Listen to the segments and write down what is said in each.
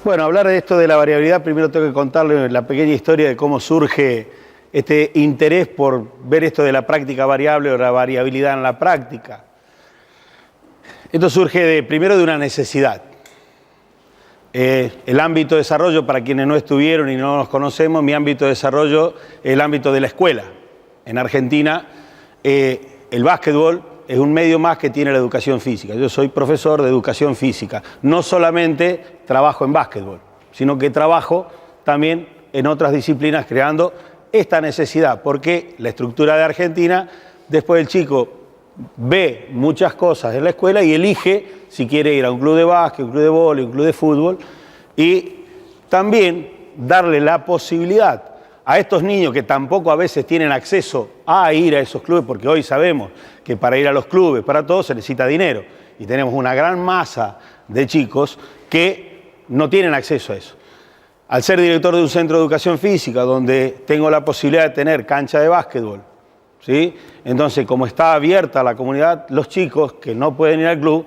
Bueno, hablar de esto de la variabilidad, primero tengo que contarle la pequeña historia de cómo surge este interés por ver esto de la práctica variable o la variabilidad en la práctica. Esto surge primero de una necesidad. El ámbito de desarrollo, para quienes no estuvieron y no nos conocemos, mi ámbito de desarrollo es el ámbito de la escuela. En Argentina, el básquetbol es un medio más que tiene la educación física. Yo soy profesor de educación física. No solamente trabajo en básquetbol, sino que trabajo también en otras disciplinas creando esta necesidad, porque la estructura de Argentina, después el chico ve muchas cosas en la escuela y elige si quiere ir a un club de básquet, un club de vóley, un club de fútbol, y también darle la posibilidad a estos niños que tampoco a veces tienen acceso a ir a esos clubes, porque hoy sabemos que para ir a los clubes, para todos, se necesita dinero. Y tenemos una gran masa de chicos que no tienen acceso a eso. Al ser director de un centro de educación física, donde tengo la posibilidad de tener cancha de básquetbol, ¿sí? Entonces, como está abierta la comunidad, los chicos que no pueden ir al club,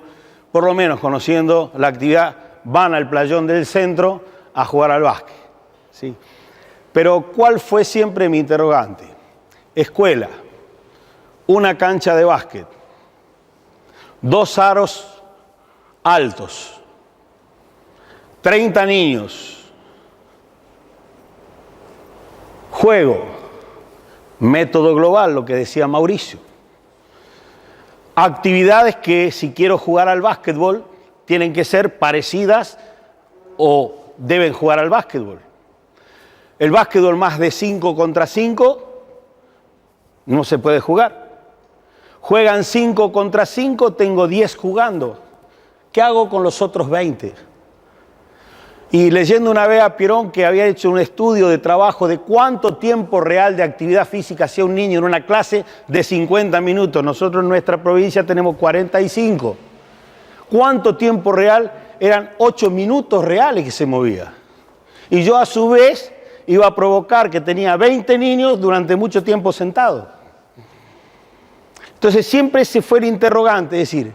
por lo menos conociendo la actividad, van al playón del centro a jugar al básquet, ¿sí? Pero, ¿cuál fue siempre mi interrogante? Escuela, una cancha de básquet, 2 aros altos, 30 niños, juego, método global, lo que decía Mauricio. Actividades que, si quiero jugar al básquetbol, tienen que ser parecidas o deben jugar al básquetbol. El básquetbol más de 5 contra 5 no se puede jugar. Juegan 5 contra 5, tengo 10 jugando. ¿Qué hago con los otros 20? Y leyendo una vez a Pierón, que había hecho un estudio de trabajo de cuánto tiempo real de actividad física hacía un niño en una clase de 50 minutos. Nosotros en nuestra provincia tenemos 45. ¿Cuánto tiempo real? Eran 8 minutos reales que se movía. Y yo a su vez iba a provocar que tenía 20 niños durante mucho tiempo sentados. Entonces siempre ese fue el interrogante, es decir,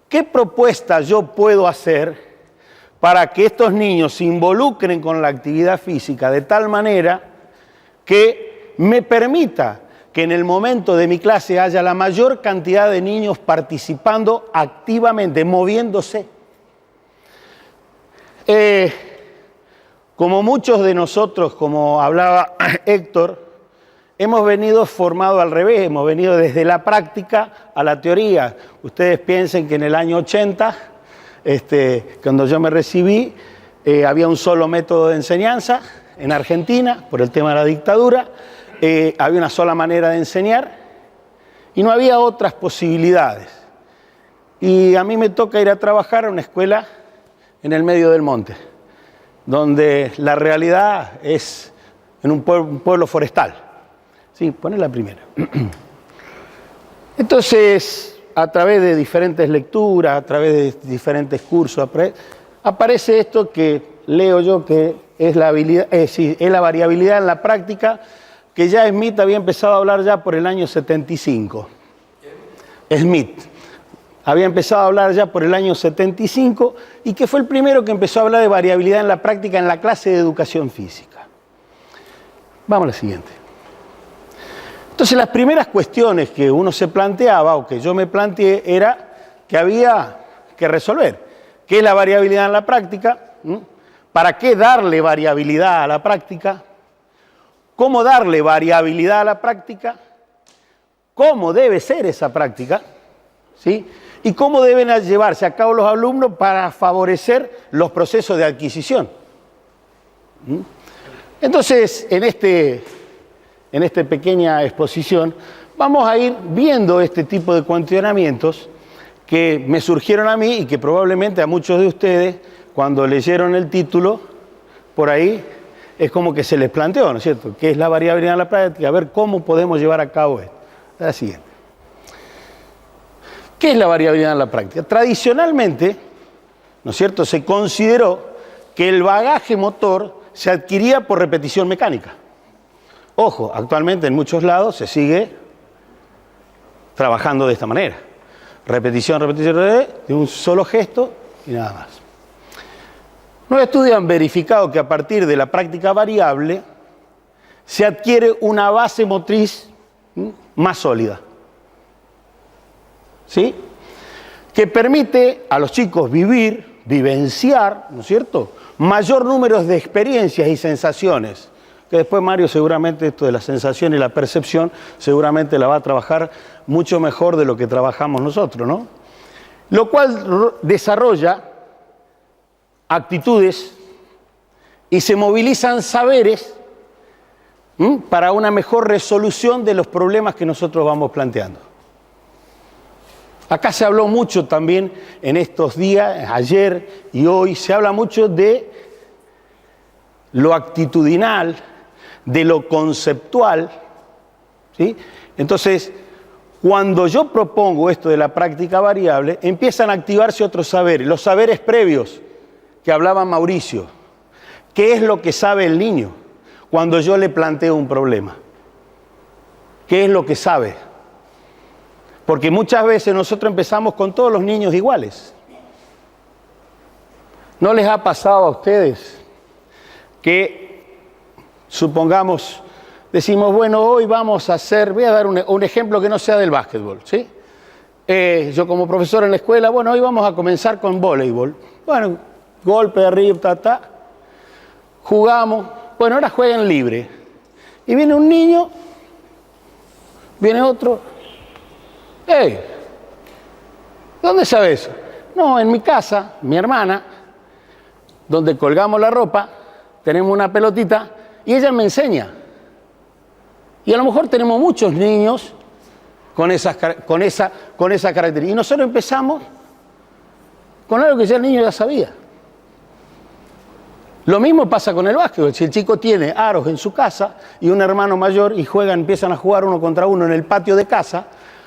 ¿qué propuesta yo puedo hacer para que estos niños se involucren con la actividad física de tal manera que me permita que en el momento de mi clase haya la mayor cantidad de niños participando activamente, moviéndose? Como muchos de nosotros, como hablaba Héctor, hemos venido formados al revés, hemos venido desde la práctica a la teoría. Ustedes piensen que en el año 80, cuando yo me recibí, había un solo método de enseñanza en Argentina, por el tema de la dictadura, había una sola manera de enseñar y no había otras posibilidades. Y a mí me toca ir a trabajar a una escuela en el medio del monte, donde la realidad es en un pueblo forestal. Sí, poné la primera. Entonces, a través de diferentes lecturas, a través de diferentes cursos, aparece esto que leo yo, que es la variabilidad en la práctica, que ya Smith había empezado a hablar ya por el año 75. Smith había empezado a hablar ya por el año 75 y que fue el primero que empezó a hablar de variabilidad en la práctica en la clase de educación física. Vamos a la siguiente. Entonces, las primeras cuestiones que uno se planteaba, o que yo me planteé, era que había que resolver. ¿Qué es la variabilidad en la práctica? ¿Para qué darle variabilidad a la práctica? ¿Cómo darle variabilidad a la práctica? ¿Cómo debe ser esa práctica? ¿Sí? ¿Y cómo deben llevarse a cabo los alumnos para favorecer los procesos de adquisición? Entonces, en esta pequeña exposición, vamos a ir viendo este tipo de cuestionamientos que me surgieron a mí y que probablemente a muchos de ustedes, cuando leyeron el título, por ahí es como que se les planteó, ¿no es cierto?, ¿qué es la variabilidad en la práctica? A ver cómo podemos llevar a cabo esto. La siguiente. ¿Qué es la variabilidad en la práctica? Tradicionalmente, ¿no es cierto?, se consideró que el bagaje motor se adquiría por repetición mecánica. Ojo, actualmente en muchos lados se sigue trabajando de esta manera. Repetición, repetición, repetición, de un solo gesto y nada más. Los estudios han verificado que a partir de la práctica variable se adquiere una base motriz más sólida, ¿sí? Que permite a los chicos vivenciar, ¿no es cierto?, mayor número de experiencias y sensaciones, que después Mario seguramente esto de la sensación y la percepción seguramente la va a trabajar mucho mejor de lo que trabajamos nosotros, ¿no? Lo cual desarrolla actitudes y se movilizan saberes para una mejor resolución de los problemas que nosotros vamos planteando. Acá se habló mucho también en estos días, ayer y hoy, se habla mucho de lo actitudinal, de lo conceptual, ¿sí? Entonces, cuando yo propongo esto de la práctica variable, empiezan a activarse otros saberes, los saberes previos que hablaba Mauricio. ¿Qué es lo que sabe el niño cuando yo le planteo un problema? ¿Qué es lo que sabe? Porque muchas veces nosotros empezamos con todos los niños iguales. ¿No les ha pasado a ustedes que, supongamos, decimos, bueno, hoy vamos a hacer, voy a dar un ejemplo que no sea del básquetbol, ¿sí? Yo como profesor en la escuela, bueno, hoy vamos a comenzar con voleibol. Bueno, golpe de arriba, jugamos, bueno, ahora juegan libre. Y viene un niño, viene otro, ¡hey! ¿Dónde sabe eso? No, en mi casa, mi hermana, donde colgamos la ropa, tenemos una pelotita y ella me enseña. Y a lo mejor tenemos muchos niños con esa característica. Y nosotros empezamos con algo que ya el niño ya sabía. Lo mismo pasa con el básquetbol. Si el chico tiene aros en su casa y un hermano mayor y empiezan a jugar uno contra uno en el patio de casa,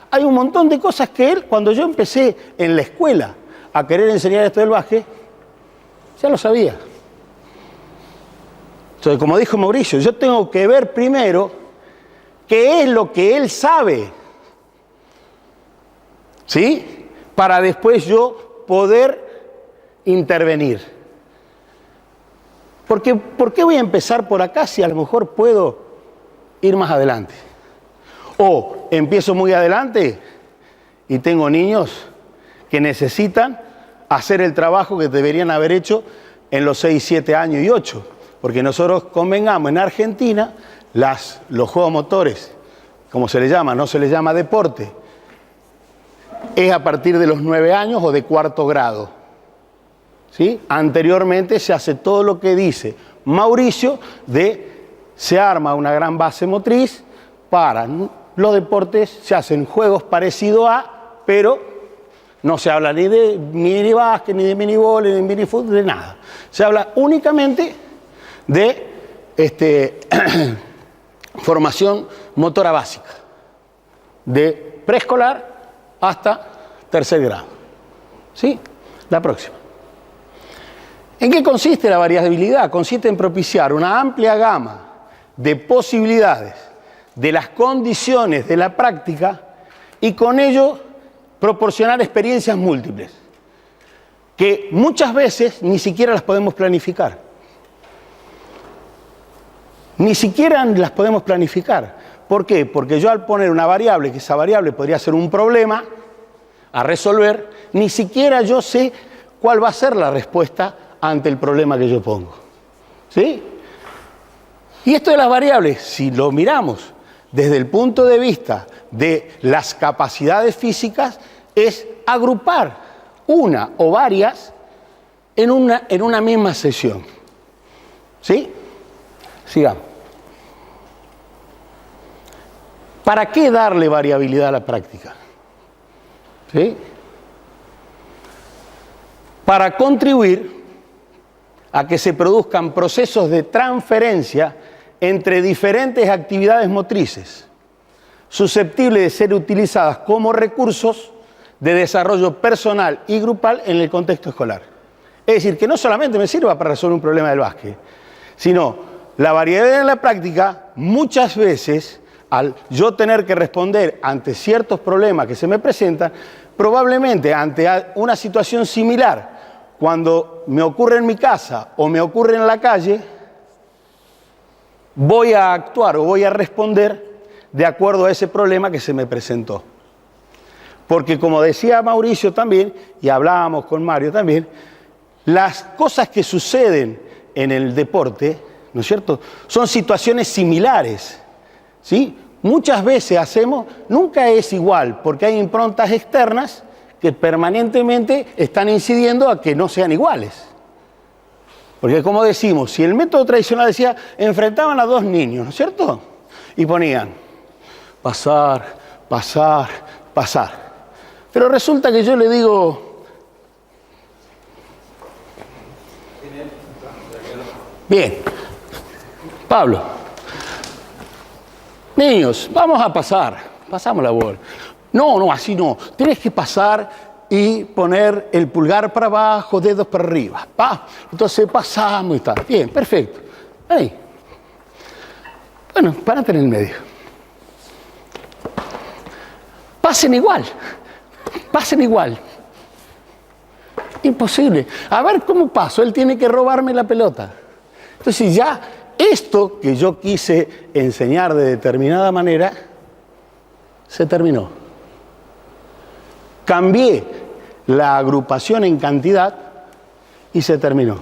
hay un montón de cosas que él, cuando yo empecé en la escuela a querer enseñar esto del básquet, ya lo sabía. Entonces, como dijo Mauricio, yo tengo que ver primero qué es lo que él sabe, ¿sí? Para después yo poder intervenir. Porque, ¿por qué voy a empezar por acá si a lo mejor puedo ir más adelante? O empiezo muy adelante y tengo niños que necesitan hacer el trabajo que deberían haber hecho en los 6, 7 años y 8. Porque nosotros convengamos, en Argentina, los juegos motores, como se les llama, no se les llama deporte, es a partir de los 9 años o de 4º grado. ¿Sí? Anteriormente se hace todo lo que dice Mauricio se arma una gran base motriz para los deportes, se hacen juegos parecidos pero no se habla ni de minibásquet, ni de minivóley, ni de minifútbol, de nada. Se habla únicamente de formación motora básica, de preescolar hasta 3er grado. ¿Sí? La próxima. ¿En qué consiste la variabilidad? Consiste en propiciar una amplia gama de posibilidades de las condiciones de la práctica y con ello proporcionar experiencias múltiples, que muchas veces ni siquiera las podemos planificar. Ni siquiera las podemos planificar. ¿Por qué? Porque yo al poner una variable, que esa variable podría ser un problema a resolver, ni siquiera yo sé cuál va a ser la respuesta ante el problema que yo pongo. ¿Sí? Y esto de las variables, si lo miramos desde el punto de vista de las capacidades físicas, es agrupar una o varias en una misma sesión. ¿Sí? Sigamos. ¿Para qué darle variabilidad a la práctica? ¿Sí? Para contribuir a que se produzcan procesos de transferencia entre diferentes actividades motrices, susceptibles de ser utilizadas como recursos de desarrollo personal y grupal en el contexto escolar. Es decir, que no solamente me sirva para resolver un problema del básquet, sino la variabilidad en la práctica, muchas veces, al yo tener que responder ante ciertos problemas que se me presentan, probablemente ante una situación similar, cuando me ocurre en mi casa o me ocurre en la calle, voy a actuar o voy a responder de acuerdo a ese problema que se me presentó. Porque como decía Mauricio también, y hablábamos con Mario también, las cosas que suceden en el deporte, ¿no es cierto?, son situaciones similares, ¿sí? Muchas veces nunca es igual, porque hay improntas externas que permanentemente están incidiendo a que no sean iguales. Porque como decimos, si el método tradicional decía, enfrentaban a dos niños, ¿no es cierto?, y ponían pasar, pasar, pasar. Pero resulta que yo le digo, bien, Pablo, niños, vamos a pasar, pasamos la bola. No, así no, tienes que pasar y poner el pulgar para abajo, dedos para arriba. Entonces pasamos y tal. Bien, perfecto. Ahí. Bueno, párate en el medio. Pasen igual. Imposible. A ver cómo paso, él tiene que robarme la pelota. Entonces ya esto que yo quise enseñar de determinada manera, se terminó. Cambié la agrupación en cantidad y se terminó.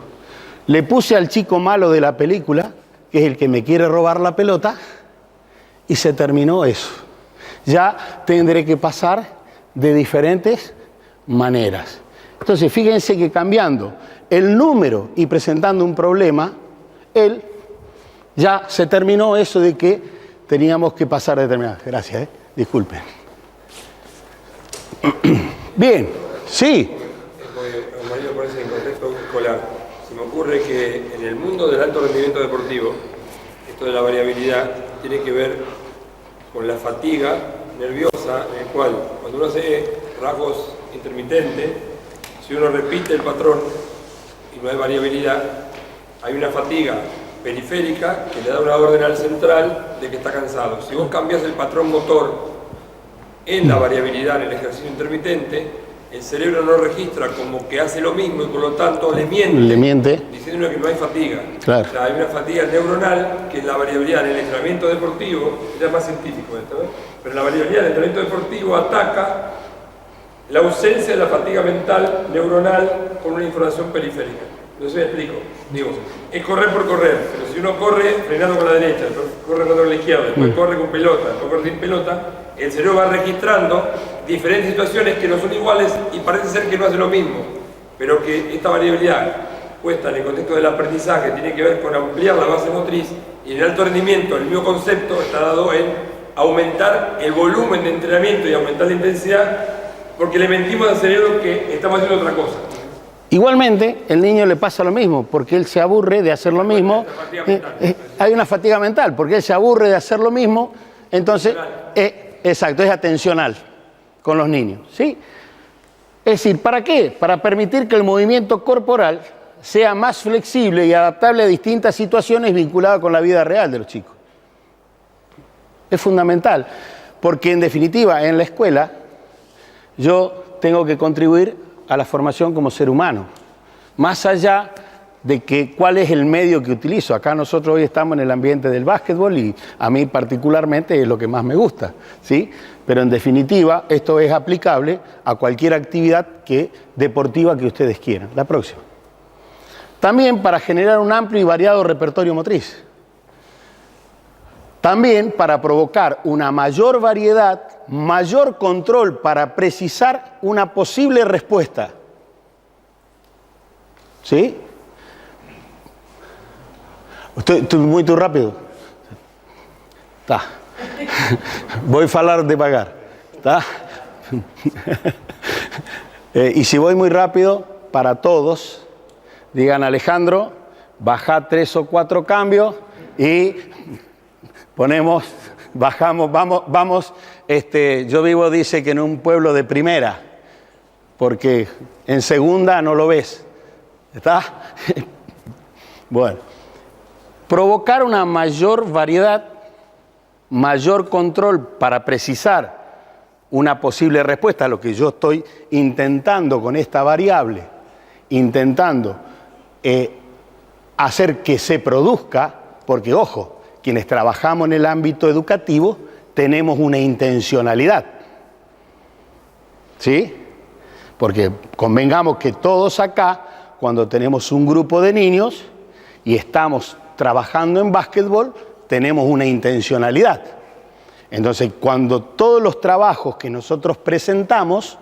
Le puse al chico malo de la película, que es el que me quiere robar la pelota, y se terminó eso. Ya tendré que pasar de diferentes maneras. Entonces, fíjense que cambiando el número y presentando un problema, ya se terminó eso de que teníamos que pasar determinadas. Gracias, disculpen. Bien, sí. Mario, parece en contexto escolar. Se me ocurre que en el mundo del alto rendimiento deportivo, esto de la variabilidad tiene que ver con la fatiga nerviosa, en el cual cuando uno hace rasgos intermitentes, si uno repite el patrón y no hay variabilidad, hay una fatiga periférica que le da una orden al central de que está cansado. Si vos cambias el patrón motor en la variabilidad, en el ejercicio intermitente, el cerebro no registra como que hace lo mismo y por lo tanto le miente. Diciendo que no hay fatiga. Claro. O sea, hay una fatiga neuronal que es la variabilidad en el entrenamiento deportivo, ya es más científico esto, pero la variabilidad en el entrenamiento deportivo ataca la ausencia de la fatiga mental neuronal con una información periférica. Entonces me explico. Digo, es correr por correr, pero si uno corre frenando con la derecha, después corre frenando con la izquierda, después corre con pelota, después corre sin pelota, el cerebro va registrando diferentes situaciones que no son iguales y parece ser que no hace lo mismo, pero que esta variabilidad puesta en el contexto del aprendizaje tiene que ver con ampliar la base motriz, y en el alto rendimiento el mismo concepto está dado en aumentar el volumen de entrenamiento y aumentar la intensidad, porque le mentimos al cerebro que estamos haciendo otra cosa. Igualmente, el niño le pasa lo mismo, porque él se aburre de hacer lo mismo. Hay una fatiga mental, porque él se aburre de hacer lo mismo, entonces, exacto, es atencional con los niños, ¿sí? Es decir, ¿para qué? Para permitir que el movimiento corporal sea más flexible y adaptable a distintas situaciones vinculadas con la vida real de los chicos. Es fundamental, porque en definitiva, en la escuela, yo tengo que contribuir a la formación como ser humano, más allá de que cuál es el medio que utilizo. Acá nosotros hoy estamos en el ambiente del básquetbol y a mí particularmente es lo que más me gusta, ¿sí? Pero en definitiva esto es aplicable a cualquier actividad deportiva que ustedes quieran. La próxima. También para generar un amplio y variado repertorio motriz. También para provocar una mayor variedad, mayor control para precisar una posible respuesta. ¿Sí? Estoy muy rápido. Tá. Voy a hablar devagar. Tá? Y si voy muy rápido, para todos, digan Alejandro, baja 3 o 4 cambios y bajamos, vamos, yo vivo, dice que en un pueblo de primera, porque en segunda no lo ves. ¿Está? Bueno, provocar una mayor variedad, mayor control para precisar una posible respuesta a lo que yo estoy intentando con esta variable intentando hacer que se produzca, porque ojo, quienes trabajamos en el ámbito educativo tenemos una intencionalidad, ¿sí? Porque convengamos que todos acá, cuando tenemos un grupo de niños y estamos trabajando en básquetbol, tenemos una intencionalidad. Entonces, cuando todos los trabajos que nosotros presentamos,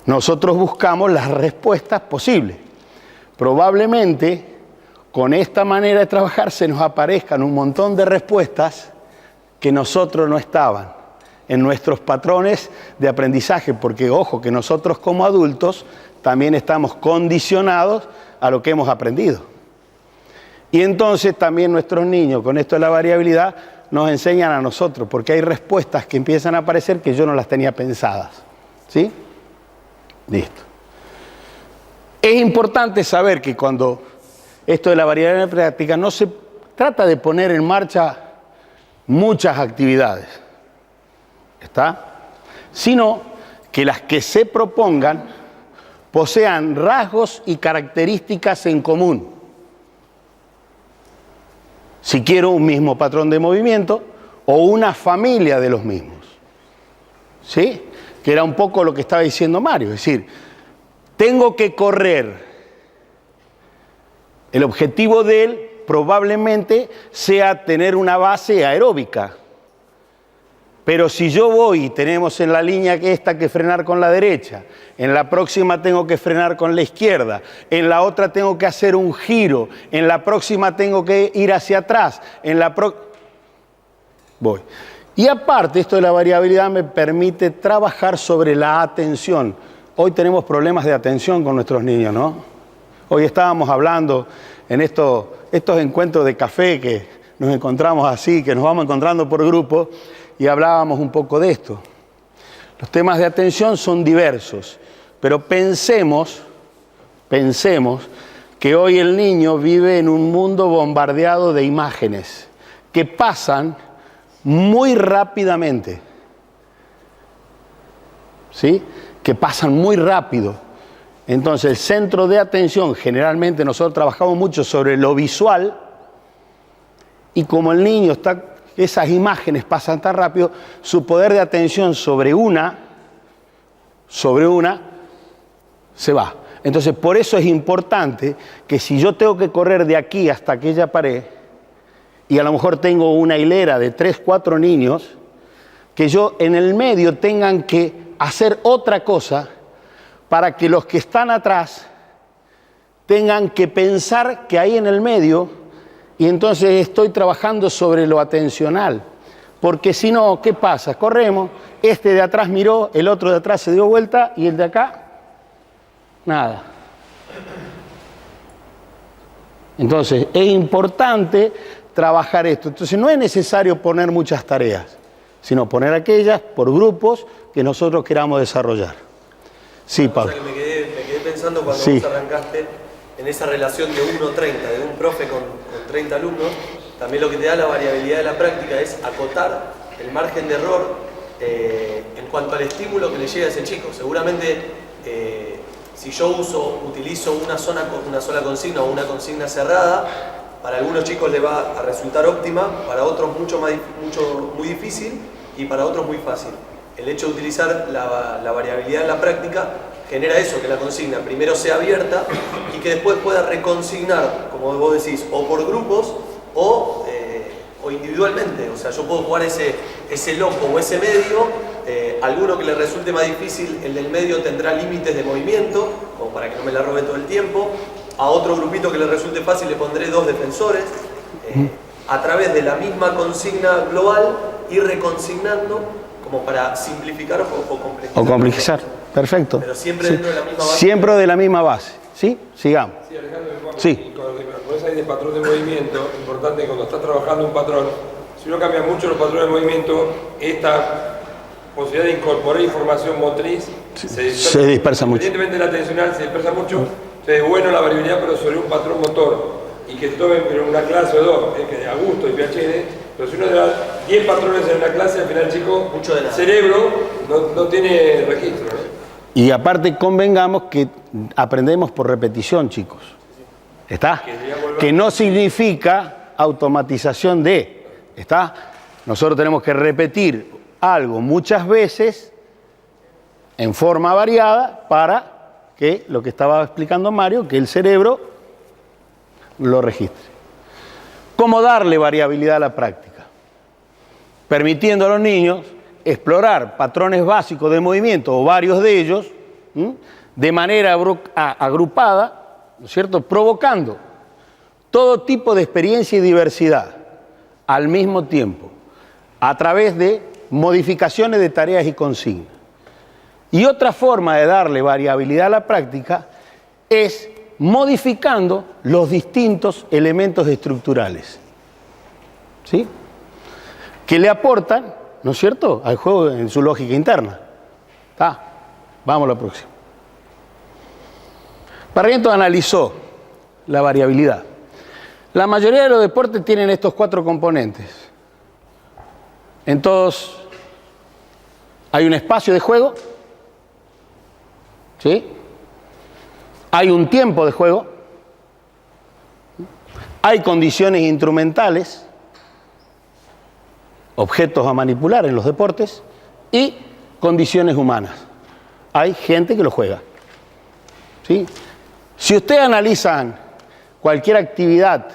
nosotros buscamos las respuestas posibles. Probablemente, con esta manera de trabajar, se nos aparezcan un montón de respuestas que nosotros no estaban en nuestros patrones de aprendizaje, porque, ojo, que nosotros como adultos también estamos condicionados a lo que hemos aprendido. Y entonces también nuestros niños, con esto de la variabilidad, nos enseñan a nosotros, porque hay respuestas que empiezan a aparecer que yo no las tenía pensadas. ¿Sí? Listo. Es importante saber que cuando esto de la variabilidad en la práctica no se trata de poner en marcha muchas actividades, ¿está? Sino que las que se propongan posean rasgos y características en común. Si quiero un mismo patrón de movimiento o una familia de los mismos. ¿Sí? Que era un poco lo que estaba diciendo Mario. Es decir, tengo que correr. El objetivo de él probablemente sea tener una base aeróbica. Pero si yo voy y tenemos en la línea esta que frenar con la derecha, en la próxima tengo que frenar con la izquierda, en la otra tengo que hacer un giro, en la próxima tengo que ir hacia atrás, voy. Y aparte, esto de la variabilidad me permite trabajar sobre la atención. Hoy tenemos problemas de atención con nuestros niños, ¿no? Hoy estábamos hablando en estos encuentros de café que nos encontramos así, que nos vamos encontrando por grupos, y hablábamos un poco de esto. Los temas de atención son diversos, pero pensemos que hoy el niño vive en un mundo bombardeado de imágenes que pasan muy rápidamente, ¿sí? Que pasan muy rápido. Entonces, el centro de atención, generalmente nosotros trabajamos mucho sobre lo visual, y como el niño está... esas imágenes pasan tan rápido, su poder de atención sobre una se va. Entonces, por eso es importante que si yo tengo que correr de aquí hasta aquella pared, y a lo mejor tengo una hilera de 3, 4 niños, que yo en el medio tengan que hacer otra cosa para que los que están atrás tengan que pensar que ahí en el medio. Y entonces estoy trabajando sobre lo atencional, porque si no, ¿qué pasa? Corremos, este de atrás miró, el otro de atrás se dio vuelta y el de acá, nada. Entonces, es importante trabajar esto. Entonces, no es necesario poner muchas tareas, sino poner aquellas por grupos que nosotros queramos desarrollar. Sí, Pablo. Me quedé pensando cuando sí. vos arrancaste en esa relación de 1-30, de un profe con 30 alumnos, también lo que te da la variabilidad de la práctica es acotar el margen de error en cuanto al estímulo que le llega a ese chico. Seguramente si yo utilizo una sola consigna o una consigna cerrada, para algunos chicos le va a resultar óptima, para otros muy difícil y para otros muy fácil. El hecho de utilizar la variabilidad en la práctica genera eso, que la consigna primero sea abierta y que después pueda reconsignar, como vos decís, o por grupos o individualmente. O sea, yo puedo jugar ese loco o ese medio, alguno que le resulte más difícil, el del medio tendrá límites de movimiento, como para que no me la robe todo el tiempo. A otro grupito que le resulte fácil le pondré 2 defensores. A través de la misma consigna global, ir reconsignando como para simplificar o complejizar. Perfecto. Pero siempre dentro de la misma base. Siempre de la misma base. ¿Sí? Sigamos. Sí, Alejandro, sí. Cuando pones ahí de patrón de movimiento, es importante cuando estás trabajando un patrón, si uno cambia mucho los patrones de movimiento, esta posibilidad de incorporar información motriz se dispersa mucho. Independientemente de la atencional, se dispersa mucho. Entonces es bueno la variabilidad, pero sobre un patrón motor. Y que tomen pero una clase o 2, que a gusto y PhD. Pero si uno da 10 patrones en una clase, al final el chico, mucho de nada. Cerebro no tiene registro, ¿no? Y aparte convengamos que aprendemos por repetición, chicos. ¿Está? Que no significa automatización de. ¿Está? Nosotros tenemos que repetir algo muchas veces en forma variada para que, lo que estaba explicando Mario, que el cerebro lo registre. ¿Cómo darle variabilidad a la práctica? Permitiendo a los niños explorar patrones básicos de movimiento, o varios de ellos, de manera agrupada, ¿no es cierto?, provocando todo tipo de experiencia y diversidad al mismo tiempo, a través de modificaciones de tareas y consignas. Y otra forma de darle variabilidad a la práctica es modificando los distintos elementos estructurales, ¿sí?, que le aportan, ¿no es cierto?, al juego en su lógica interna. ¿Está? Vamos a la próxima. Barrientos analizó la variabilidad. La mayoría de los deportes tienen estos 4 componentes. En todos hay un espacio de juego, ¿sí?, hay un tiempo de juego, hay condiciones instrumentales, objetos a manipular en los deportes, y condiciones humanas. Hay gente que lo juega, ¿sí? Si ustedes analizan cualquier actividad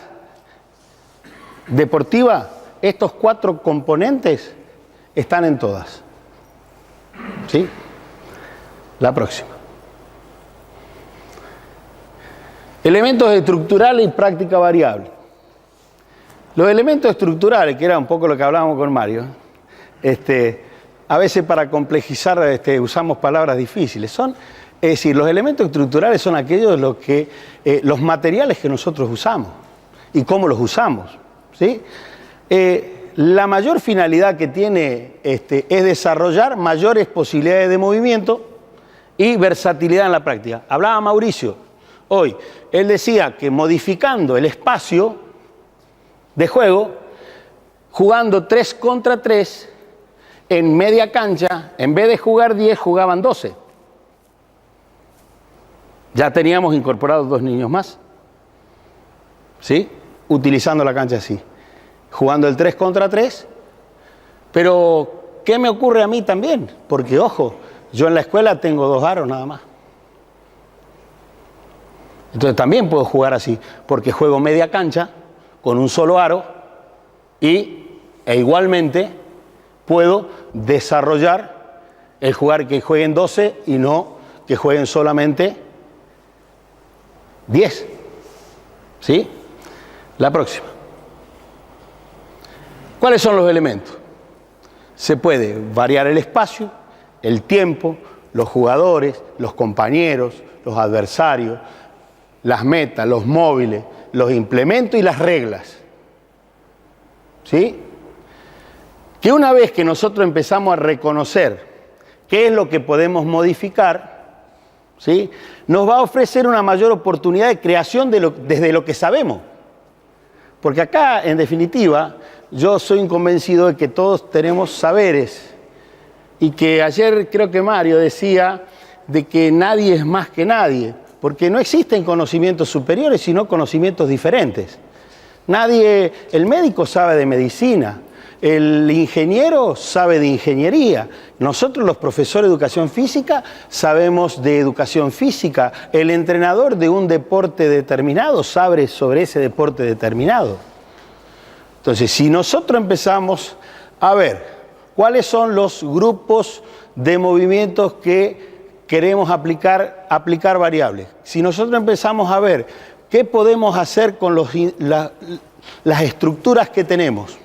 deportiva, estos 4 componentes están en todas, ¿sí? La próxima. Elementos estructurales y práctica variable. Los elementos estructurales, que era un poco lo que hablábamos con Mario, a veces para complejizar usamos palabras difíciles. Es decir, los elementos estructurales son aquellos los materiales que nosotros usamos y cómo los usamos, ¿sí? La mayor finalidad que tiene es desarrollar mayores posibilidades de movimiento y versatilidad en la práctica. Hablaba Mauricio hoy, él decía que modificando el espacio de juego, jugando 3 contra 3, en media cancha, en vez de jugar 10, jugaban 12. Ya teníamos incorporados 2 niños más, ¿sí?, utilizando la cancha así, jugando el 3 contra 3. Pero, ¿qué me ocurre a mí también? Porque, ojo, yo en la escuela tengo 2 aros nada más. Entonces también puedo jugar así, porque juego media cancha con un solo aro e igualmente puedo desarrollar el jugar que jueguen 12 y no que jueguen solamente 10. ¿Sí? La próxima. ¿Cuáles son los elementos? Se puede variar el espacio, el tiempo, los jugadores, los compañeros, los adversarios, las metas, los móviles, los implementos y las reglas. ¿Sí? Que una vez que nosotros empezamos a reconocer qué es lo que podemos modificar, ¿sí?, nos va a ofrecer una mayor oportunidad de creación desde lo que sabemos. Porque acá, en definitiva, yo soy convencido de que todos tenemos saberes. Y que ayer creo que Mario decía de que nadie es más que nadie. Porque no existen conocimientos superiores, sino conocimientos diferentes. El médico sabe de medicina, el ingeniero sabe de ingeniería, nosotros los profesores de educación física sabemos de educación física, el entrenador de un deporte determinado sabe sobre ese deporte determinado. Entonces, si nosotros empezamos a ver cuáles son los grupos de movimientos que queremos aplicar variables, si nosotros empezamos a ver qué podemos hacer con las estructuras que tenemos,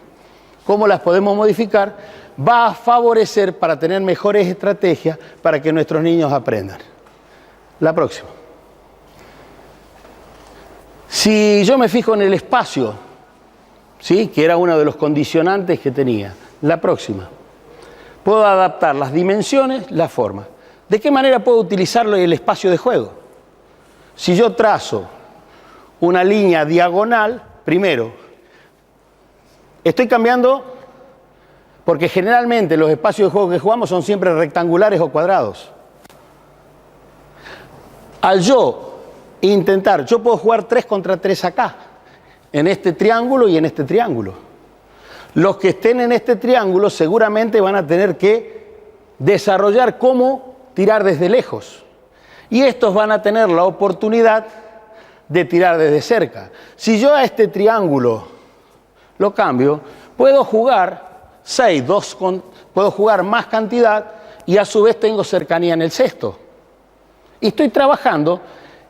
cómo las podemos modificar, va a favorecer para tener mejores estrategias para que nuestros niños aprendan. La próxima. Si yo me fijo en el espacio, ¿sí?, que era uno de los condicionantes que tenía. La próxima. Puedo adaptar las dimensiones, la forma. ¿De qué manera puedo utilizarlo en el espacio de juego? Si yo trazo una línea diagonal, primero, estoy cambiando porque generalmente los espacios de juego que jugamos son siempre rectangulares o cuadrados. Al yo intentar, yo puedo jugar 3 contra 3 acá, en este triángulo y en este triángulo. Los que estén en este triángulo seguramente van a tener que desarrollar cómo tirar desde lejos. Y estos van a tener la oportunidad de tirar desde cerca. Si yo a este triángulo lo cambio, puedo jugar 6, puedo jugar más cantidad y a su vez tengo cercanía en el cesto. Y estoy trabajando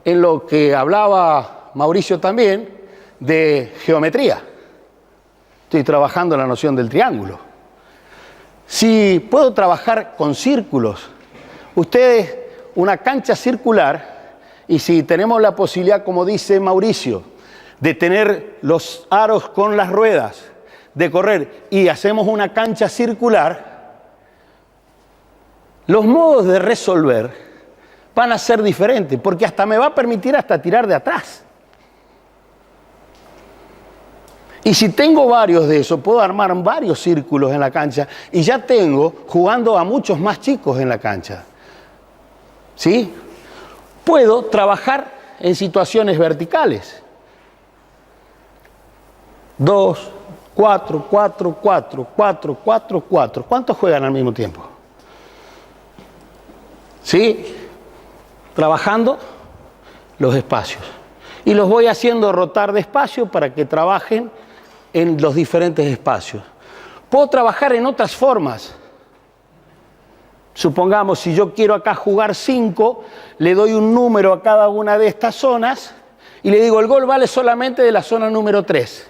en lo que hablaba Mauricio también de geometría. Estoy trabajando en la noción del triángulo. Si puedo trabajar con círculos, ustedes, una cancha circular, y si tenemos la posibilidad, como dice Mauricio, de tener los aros con las ruedas, de correr, y hacemos una cancha circular, los modos de resolver van a ser diferentes, porque hasta me va a permitir hasta tirar de atrás. Y si tengo varios de esos, puedo armar varios círculos en la cancha y ya tengo jugando a muchos más chicos en la cancha. ¿Sí? Puedo trabajar en situaciones verticales. 2, 4, 4, 4, 4, 4, 4. ¿Cuántos juegan al mismo tiempo? ¿Sí? Trabajando los espacios. Y los voy haciendo rotar despacio para que trabajen en los diferentes espacios. Puedo trabajar en otras formas. Supongamos, si yo quiero acá jugar 5, le doy un número a cada una de estas zonas y le digo, el gol vale solamente de la zona número 3.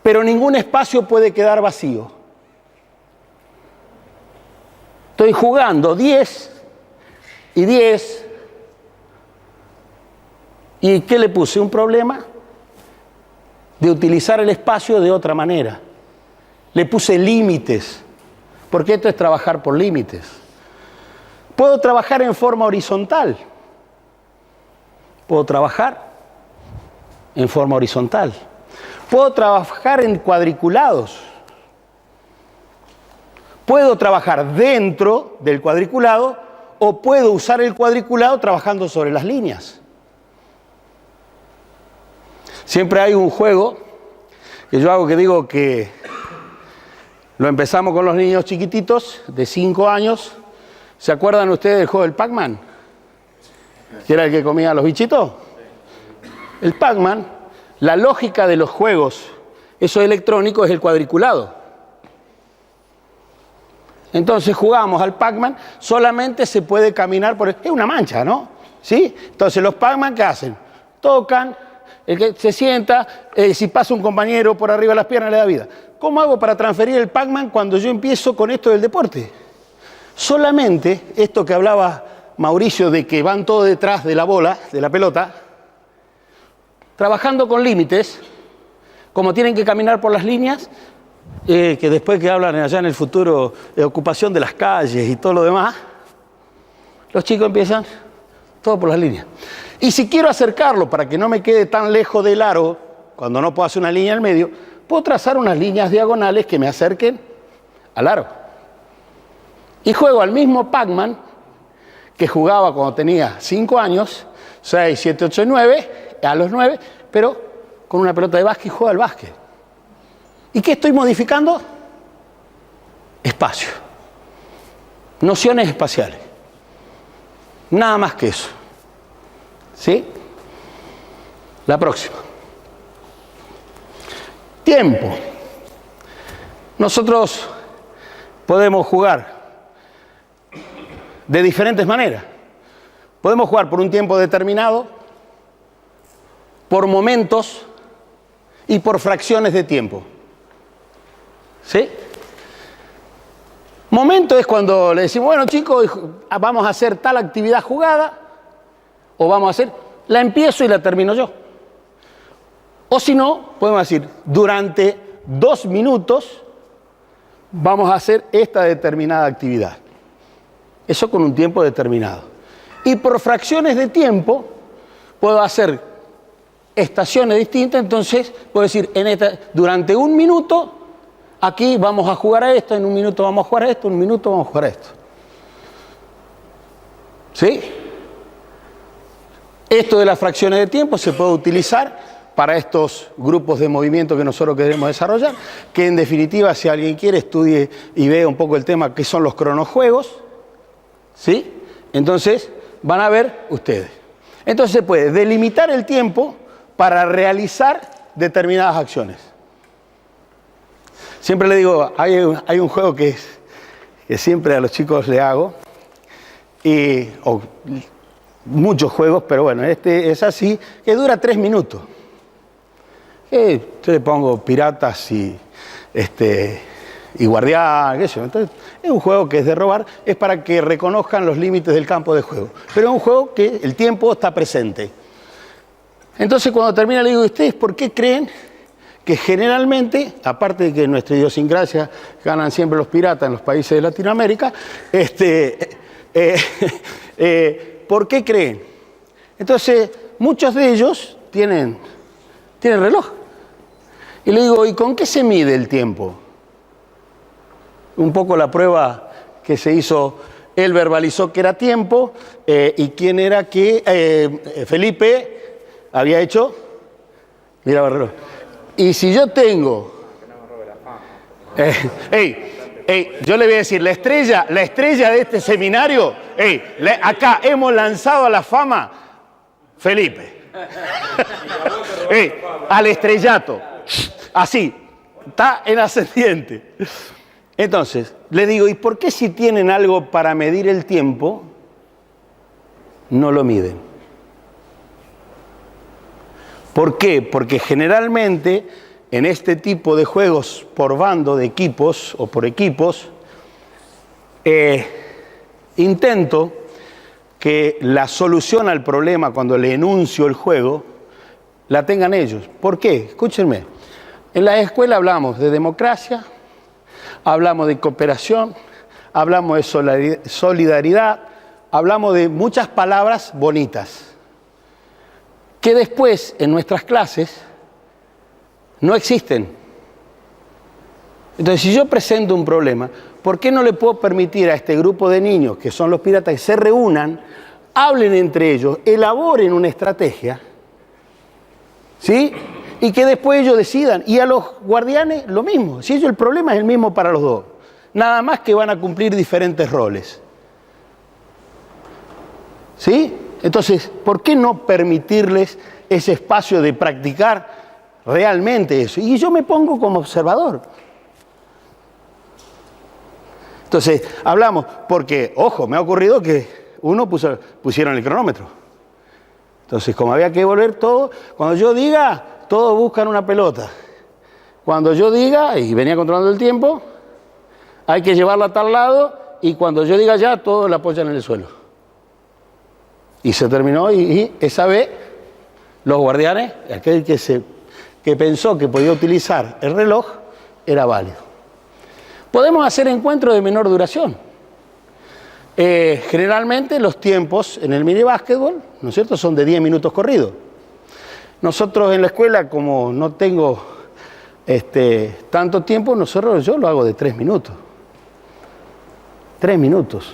Pero ningún espacio puede quedar vacío. Estoy jugando 10 y 10. ¿Y qué le puse? Un problema de utilizar el espacio de otra manera. Le puse límites, porque esto es trabajar por límites. Puedo trabajar en forma horizontal. Puedo trabajar en forma horizontal. Puedo trabajar en cuadriculados. Puedo trabajar dentro del cuadriculado o puedo usar el cuadriculado trabajando sobre las líneas. Siempre hay un juego que yo hago que digo que lo empezamos con los niños chiquititos de 5 años. ¿Se acuerdan ustedes del juego del Pac-Man? ¿Que era el que comía los bichitos? El Pac-Man, la lógica de los juegos, eso electrónico, es el cuadriculado. Entonces jugamos al Pac-Man, solamente se puede caminar por... Es una mancha, ¿no? ¿Sí? Entonces los Pac-Man, ¿qué hacen? Tocan, el que se sienta, si pasa un compañero por arriba de las piernas le da vida. ¿Cómo hago para transferir el Pac-Man cuando yo empiezo con esto del deporte? Solamente esto que hablaba Mauricio de que van todos detrás de la bola, de la pelota, trabajando con límites, como tienen que caminar por las líneas, que después que hablan allá en el futuro de ocupación de las calles y todo lo demás, los chicos empiezan todo por las líneas. Y si quiero acercarlo para que no me quede tan lejos del aro, cuando no puedo hacer una línea en medio, puedo trazar unas líneas diagonales que me acerquen al aro. Y juego al mismo Pac-Man que jugaba cuando tenía 5 años, 6, 7, 8, 9, a los 9, pero con una pelota de básquet y juego al básquet. ¿Y qué estoy modificando? Espacio. Nociones espaciales. Nada más que eso. ¿Sí? La próxima. Tiempo. Nosotros podemos jugar de diferentes maneras. Podemos jugar por un tiempo determinado, por momentos y por fracciones de tiempo. ¿Sí? Momento es cuando le decimos, bueno chicos, vamos a hacer tal actividad jugada, o vamos a hacer, la empiezo y la termino yo. O si no, podemos decir, durante 2 minutos vamos a hacer esta determinada actividad. Eso con un tiempo determinado. Y por fracciones de tiempo puedo hacer estaciones distintas, entonces puedo decir, durante 1 minuto, aquí vamos a jugar a esto, en 1 minuto vamos a jugar a esto, en 1 minuto vamos a jugar a esto. ¿Sí? Esto de las fracciones de tiempo se puede utilizar para estos grupos de movimiento que nosotros queremos desarrollar, que en definitiva, si alguien quiere, estudie y vea un poco el tema que son los cronojuegos, ¿sí? Entonces, van a ver ustedes. Entonces se puede delimitar el tiempo para realizar determinadas acciones. Siempre le digo, hay un juego que siempre a los chicos le hago, o muchos juegos, pero bueno, este es así, que dura 3 minutos. Yo le pongo piratas y guardián, qué sé yo. Entonces, es un juego que es de robar, es para que reconozcan los límites del campo de juego. Pero es un juego que el tiempo está presente. Entonces, cuando termina, le digo, ¿ustedes por qué creen que generalmente, aparte de que en nuestra idiosincrasia ganan siempre los piratas en los países de Latinoamérica, ¿por qué creen? Entonces, muchos de ellos tienen reloj. Y le digo, ¿y con qué se mide el tiempo? Un poco la prueba que se hizo, él verbalizó que era tiempo, y quién era que Felipe había hecho. Mira, Barrero. Y si yo tengo... yo le voy a decir, la estrella de este seminario, acá hemos lanzado a la fama Felipe. Al estrellato. Así, está en ascendiente. Entonces, le digo, ¿y por qué si tienen algo para medir el tiempo, no lo miden? ¿Por qué? Porque generalmente en este tipo de juegos por bando de equipos o por equipos, intento que la solución al problema cuando le enuncio el juego la tengan ellos. ¿Por qué? Escúchenme. En la escuela hablamos de democracia, hablamos de cooperación, hablamos de solidaridad, hablamos de muchas palabras bonitas, que después en nuestras clases no existen. Entonces, si yo presento un problema, ¿por qué no le puedo permitir a este grupo de niños, que son los piratas, que se reúnan, hablen entre ellos, elaboren una estrategia, ¿sí? Y que después ellos decidan. Y a los guardianes lo mismo. Si ellos, el problema es el mismo para los dos. Nada más que van a cumplir diferentes roles. ¿Sí? Entonces, ¿por qué no permitirles ese espacio de practicar realmente eso? Y yo me pongo como observador. Entonces, hablamos, porque, ojo, me ha ocurrido que pusieron el cronómetro. Entonces, como había que volver todo, cuando yo diga, todos buscan una pelota. Cuando yo diga, y venía controlando el tiempo, hay que llevarla a tal lado, y cuando yo diga ya, todos la apoyan en el suelo. Y se terminó, y esa vez, los guardianes, aquel que pensó que podía utilizar el reloj, era válido. Podemos hacer encuentros de menor duración. Generalmente los tiempos en el minibásquetbol, ¿no es cierto?, son de 10 minutos corridos. Nosotros en la escuela, como no tengo tanto tiempo, yo lo hago de 3 minutos. 3 minutos.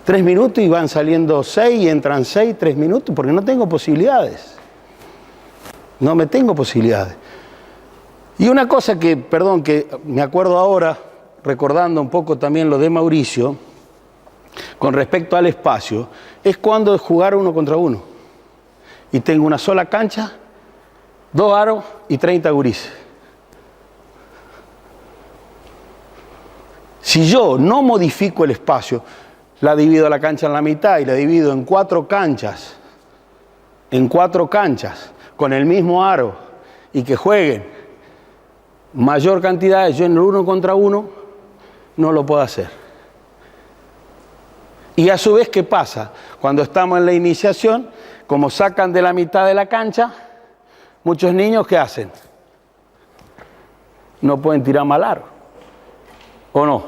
3 minutos y van saliendo 6 y entran 6, 3 minutos, porque no tengo posibilidades. No me tengo posibilidades. Y una cosa que me acuerdo ahora, recordando un poco también lo de Mauricio, con respecto al espacio, es cuando jugar 1 contra 1. Y tengo una sola cancha, 2 aros y 30 gurises. Si yo no modifico el espacio, la divido la cancha en la mitad y la divido en 4 canchas, con el mismo aro, y que jueguen mayor cantidad, yo en el 1 contra 1 no lo puedo hacer. Y a su vez, ¿qué pasa? Cuando estamos en la iniciación, como sacan de la mitad de la cancha, muchos niños, ¿qué hacen? No pueden tirar mal aro. ¿O no?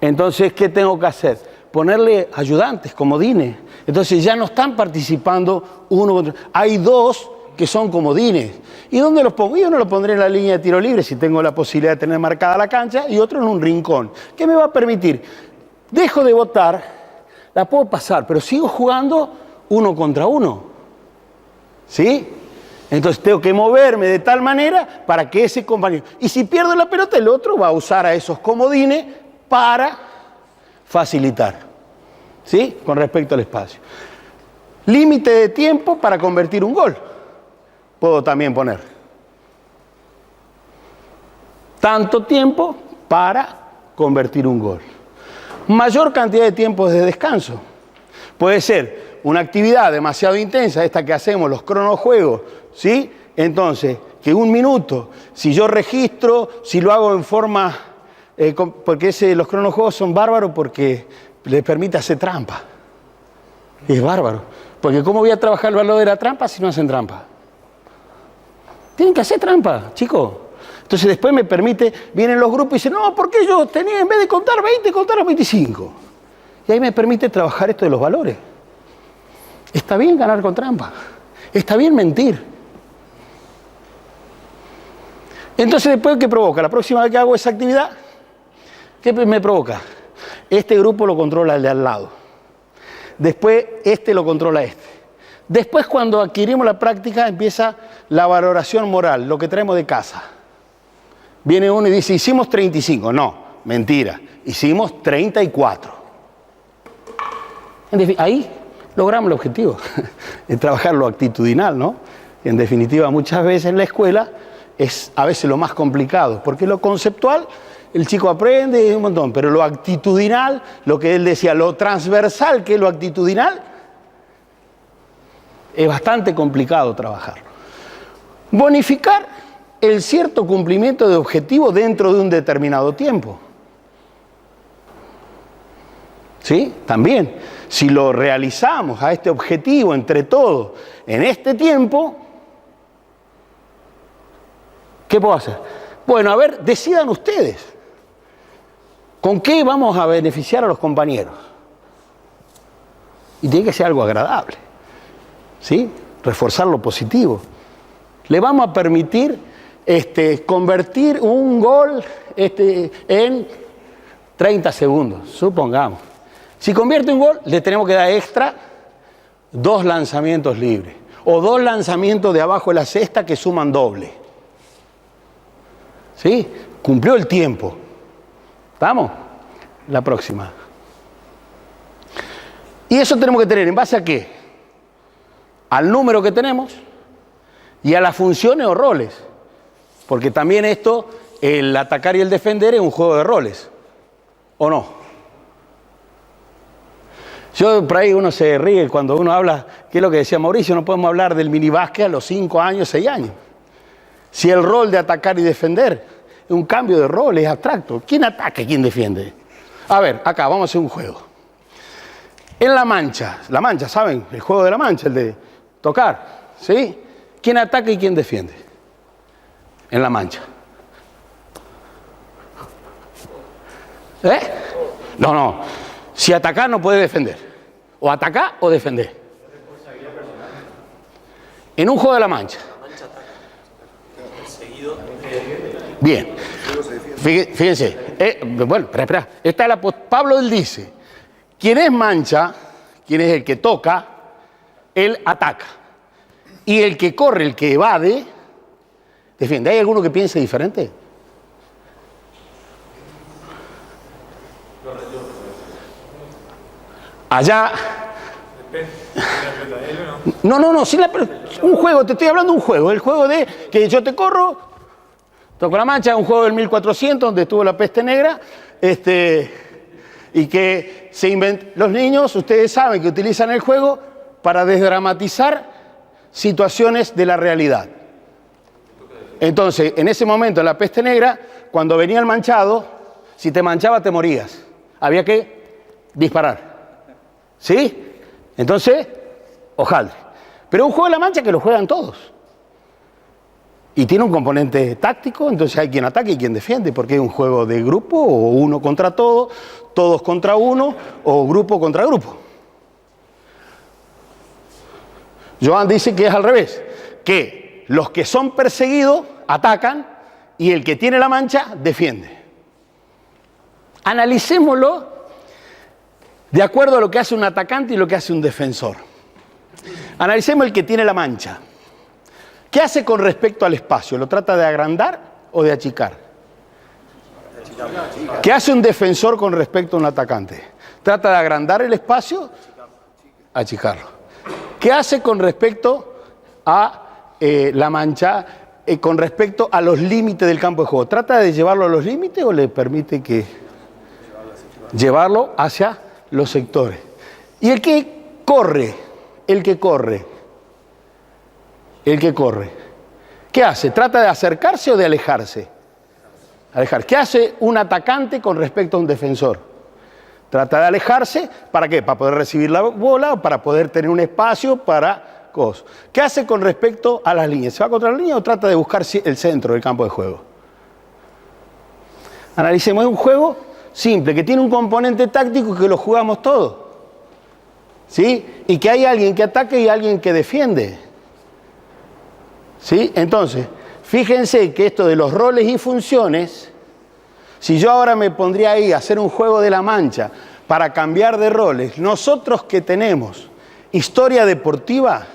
Entonces, ¿qué tengo que hacer? Ponerle ayudantes, comodines. Entonces ya no están participando uno contra... Hay 2 que son comodines. ¿Y dónde los pongo? Yo no los pondré en la línea de tiro libre si tengo la posibilidad de tener marcada la cancha, y otro en un rincón. ¿Qué me va a permitir? Dejo de votar, la puedo pasar, pero sigo jugando 1 contra 1. ¿Sí? Entonces tengo que moverme de tal manera para que ese compañero... Y si pierdo la pelota, el otro va a usar a esos comodines para facilitar. ¿Sí? Con respecto al espacio. Límite de tiempo para convertir un gol. Puedo también poner. Tanto tiempo para convertir un gol. Mayor cantidad de tiempos de descanso. Puede ser una actividad demasiado intensa, esta que hacemos, los cronojuegos, ¿sí? Entonces, que 1 minuto, si yo registro, si lo hago en forma... porque los cronojuegos son bárbaros porque les permite hacer trampa. Es bárbaro. Porque ¿cómo voy a trabajar el valor de la trampa si no hacen trampa? Tienen que hacer trampa, chicos. Entonces después me permite, vienen los grupos y dicen, no, ¿por qué yo tenía en vez de contar 20, contar a 25? Y ahí me permite trabajar esto de los valores. Está bien ganar con trampa. Está bien mentir. Entonces después, ¿qué provoca? La próxima vez que hago esa actividad, ¿qué me provoca? Este grupo lo controla el de al lado. Después este lo controla este. Después cuando adquirimos la práctica empieza la valoración moral, lo que traemos de casa. Viene uno y dice, hicimos 35. No, mentira. Hicimos 34. Ahí logramos el objetivo. Es trabajar lo actitudinal, ¿no? En definitiva, muchas veces en la escuela es a veces lo más complicado, porque lo conceptual el chico aprende un montón, pero lo actitudinal, lo que él decía, lo transversal que es lo actitudinal, es bastante complicado trabajarlo. Bonificar el cierto cumplimiento de objetivo dentro de un determinado tiempo. ¿Sí? También, si lo realizamos a este objetivo entre todos en este tiempo, ¿qué puedo hacer? Bueno, a ver, decidan ustedes. ¿Con qué vamos a beneficiar a los compañeros? Y tiene que ser algo agradable. ¿Sí? Reforzar lo positivo. Le vamos a permitir convertir un gol en 30 segundos, supongamos. Si convierte un gol, le tenemos que dar extra 2 lanzamientos libres. O 2 lanzamientos de abajo de la cesta que suman doble. ¿Sí? Cumplió el tiempo. ¿Estamos? La próxima. Y eso tenemos que tener, ¿en base a qué? Al número que tenemos y a las funciones o roles. Porque también esto, el atacar y el defender, es un juego de roles. ¿O no? Yo, por ahí uno se ríe cuando uno habla, ¿qué es lo que decía Mauricio? No podemos hablar del minibásquet a los 5 años, 6 años. Si el rol de atacar y defender es un cambio de rol, es abstracto. ¿Quién ataca y quién defiende? A ver, acá vamos a hacer un juego. En la mancha, ¿saben? El juego de la mancha, el de tocar, ¿sí? ¿Quién ataca y quién defiende? En la mancha. ¿Eh? No. Si atacar no puede defender. O atacar o defender. En un juego de la mancha. Bien. Fíjense. Bueno, espera. Esta es Pablo él dice, quien es mancha, quien es el que toca, él ataca. Y el que corre, el que evade, defiende. ¿Hay alguno que piense diferente? Allá. No. Un juego, te estoy hablando de un juego. El juego de que yo te corro, toco la mancha, un juego del 1400 donde estuvo la peste negra, y que se inventó. Los niños, ustedes saben que utilizan el juego para desdramatizar situaciones de la realidad. Entonces, en ese momento, en la peste negra, cuando venía el manchado, si te manchaba te morías. Había que disparar. ¿Sí? Entonces, hojaldre. Pero un juego de la mancha que lo juegan todos. Y tiene un componente táctico, entonces hay quien ataca y quien defiende, porque es un juego de grupo, o uno contra todo, todos contra uno, o grupo contra grupo. Joan dice que es al revés, que los que son perseguidos atacan y el que tiene la mancha defiende. Analicémoslo de acuerdo a lo que hace un atacante y lo que hace un defensor. Analicemos el que tiene la mancha. ¿Qué hace con respecto al espacio? ¿Lo trata de agrandar o de achicar? ¿Qué hace un defensor con respecto a un atacante? ¿Trata de agrandar el espacio? Achicarlo. ¿Qué hace con respecto a la mancha, con respecto a los límites del campo de juego? ¿Trata de llevarlo a los límites o le permite que llevarlo hacia los sectores? Y el que corre, ¿qué hace? ¿Trata de acercarse o de alejarse? ¿Qué hace un atacante con respecto a un defensor? Trata de alejarse, ¿para qué? Para poder recibir la bola o para poder tener un espacio para cosas. ¿Qué hace con respecto a las líneas? ¿Se va contra la línea o trata de buscar el centro del campo de juego? Analicemos, es un juego simple, que tiene un componente táctico que lo jugamos todos, ¿sí? Y que hay alguien que ataca y alguien que defiende, ¿sí? Entonces, fíjense que esto de los roles y funciones, si yo ahora me pondría ahí a hacer un juego de la mancha para cambiar de roles, nosotros que tenemos historia deportiva,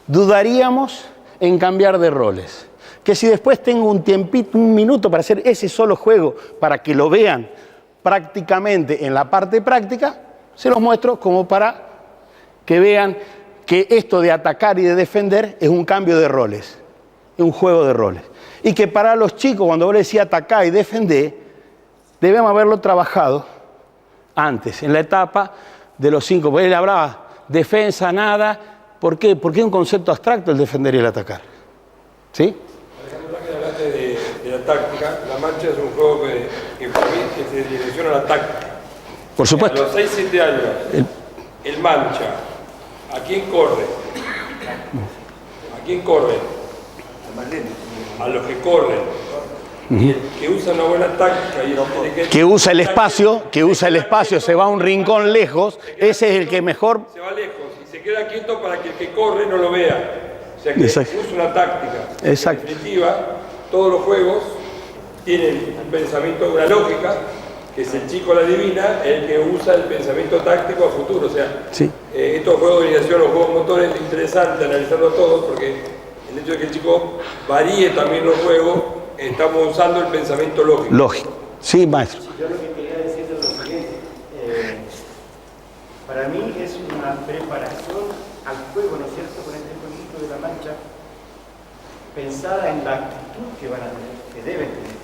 dudaríamos en cambiar de roles. Que si después tengo un tiempito, un minuto para hacer ese solo juego, para que lo vean prácticamente en la parte práctica, se los muestro como para que vean que esto de atacar y de defender es un cambio de roles, es un juego de roles. Y que para los chicos, cuando vos les decís atacar y defender, debemos haberlo trabajado antes, en la etapa de los 5. Porque él hablaba defensa, nada. ¿Por qué? Porque es un concepto abstracto el defender y el atacar. ¿Sí? Alejandro, hablaste de la táctica. La mancha es un juego que se direcciona a la táctica. Por supuesto. A los 6-7 años, el mancha, ¿a quién corre? ¿A quién corre? A los que corren. Y el que usa una buena táctica y que usa el espacio, se va a un rincón lejos, ese es el que mejor... Se va lejos y se queda quieto para que el que corre no lo vea. O sea que usa una táctica. Exacto. En definitiva, todos los juegos tienen un pensamiento, una lógica, que si el chico la adivina, es el que usa el pensamiento táctico a futuro. O sea, sí. Estos juegos de iniciación, los juegos motores, es interesante analizarlo todos porque el hecho de que el chico varíe también los juegos, estamos usando el pensamiento lógico. Lógico. Sí, maestro. Yo lo que quería decir es lo siguiente. Para mí es una preparación al juego, ¿no es cierto?, con este jueguito de la mancha, pensada en la actitud que van a tener, que deben tener.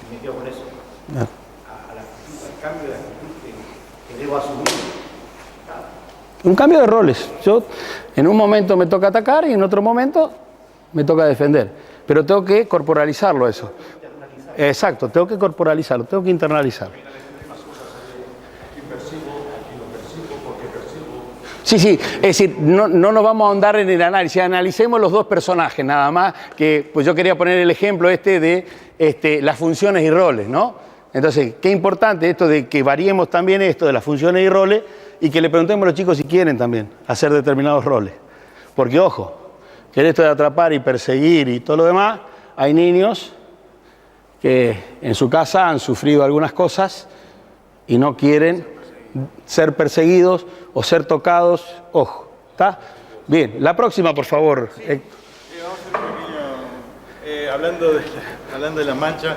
Y me quedo con eso. A la actitud, al cambio de actitud que debo asumir. Un cambio de roles. Yo en un momento me toca atacar y en otro momento me toca defender. Pero tengo que corporalizarlo eso. Exacto, tengo que corporalizarlo, tengo que internalizarlo. Sí, sí, es decir, no nos vamos a ahondar en el análisis, analicemos los dos personajes nada más, que pues yo quería poner el ejemplo de las funciones y roles, ¿no? Entonces, qué importante esto de que variemos también esto de las funciones y roles y que le preguntemos a los chicos si quieren también hacer determinados roles. Porque, ojo, que en esto de atrapar y perseguir y todo lo demás, hay niños que en su casa han sufrido algunas cosas y no quieren ser perseguidos o ser tocados. Ojo, ¿está? Bien, la próxima, por favor. Sí, vamos a hacer un pequeño... hablando de la mancha,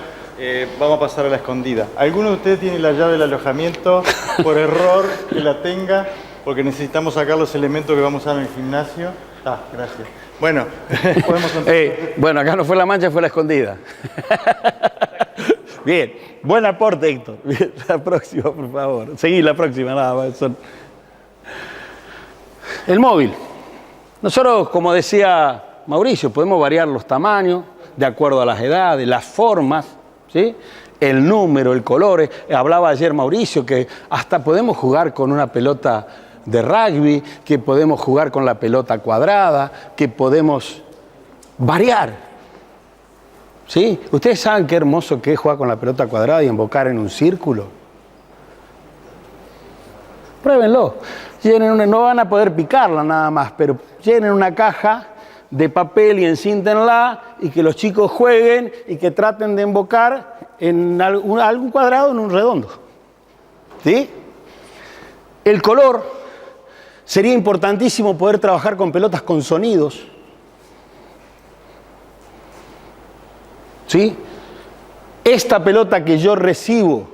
vamos a pasar a la escondida. ¿Alguno de ustedes tiene la llave del alojamiento por error que la tenga? Porque necesitamos sacar los elementos que vamos a usar en el gimnasio. Gracias. Bueno, podemos bueno, acá no fue la mancha, fue la escondida. Bien, buen aporte, Héctor. Bien, la próxima, por favor. Seguí la próxima, nada más. El móvil. Nosotros, como decía Mauricio, podemos variar los tamaños de acuerdo a las edades, las formas, ¿sí? El número, el color. Hablaba ayer Mauricio que hasta podemos jugar con una pelota de rugby, que podemos jugar con la pelota cuadrada, que podemos variar. ¿Sí? ¿Ustedes saben qué hermoso que es jugar con la pelota cuadrada y embocar en un círculo? Pruébenlo. No van a poder picarla nada más, pero llenen una caja de papel y encíntenla y que los chicos jueguen y que traten de embocar en algún cuadrado, en un redondo. ¿Sí? El color. Sería importantísimo poder trabajar con pelotas con sonidos. ¿sí? Esta pelota que yo recibo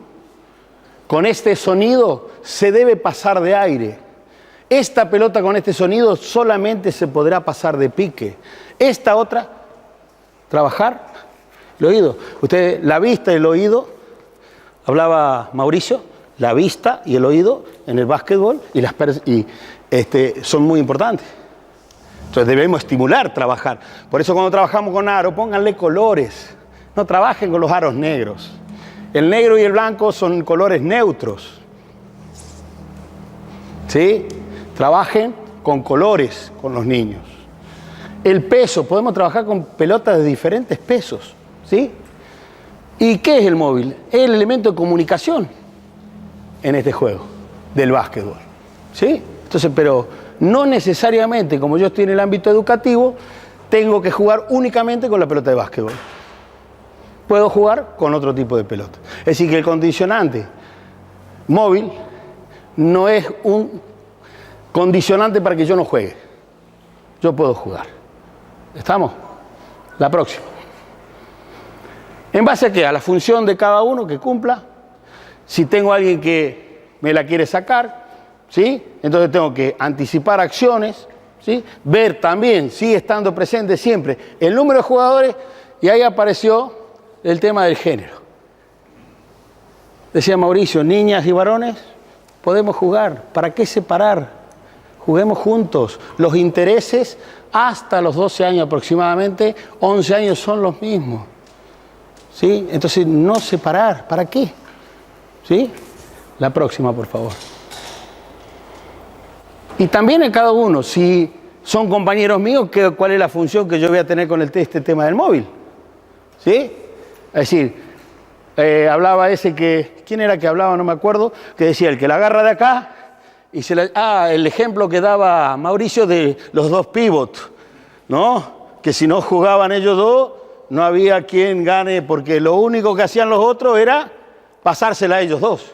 con este sonido se debe pasar de aire. Esta pelota con este sonido solamente se podrá pasar de pique. Esta otra, trabajar el oído. Ustedes, la vista y el oído, hablaba Mauricio, la vista y el oído en el básquetbol son muy importantes. Entonces debemos estimular, trabajar. Por eso cuando trabajamos con aro, pónganle colores. No trabajen con los aros negros. El negro y el blanco son colores neutros. ¿Sí? Trabajen con colores con los niños. El peso, podemos trabajar con pelotas de diferentes pesos. ¿Sí? ¿Y qué es el móvil? Es el elemento de comunicación en este juego del básquetbol. ¿Sí? Entonces, pero no necesariamente, como yo estoy en el ámbito educativo, tengo que jugar únicamente con la pelota de básquetbol. Puedo jugar con otro tipo de pelota. Es decir, que el condicionante móvil no es un condicionante para que yo no juegue. Yo puedo jugar. ¿Estamos? La próxima. ¿En base a qué? A la función de cada uno que cumpla. Si tengo a alguien que me la quiere sacar, ¿sí? Entonces tengo que anticipar acciones, ¿sí? Ver también, sí, estando presente siempre, el número de jugadores, y ahí apareció el tema del género. Decía Mauricio, niñas y varones, podemos jugar. ¿Para qué separar? Juguemos juntos. Los intereses hasta los 12 años aproximadamente, 11 años son los mismos. ¿Sí? Entonces, no separar. ¿Para qué? ¿Sí? La próxima, por favor. Y también en cada uno, si son compañeros míos, ¿cuál es la función que yo voy a tener con este tema del móvil? ¿Sí? Es decir, hablaba ese que, ¿quién era que hablaba? No me acuerdo, que decía, el que la agarra de acá, y el ejemplo que daba Mauricio de los dos pivots, ¿no? Que si no jugaban ellos dos, no había quien gane, porque lo único que hacían los otros era pasársela a ellos dos.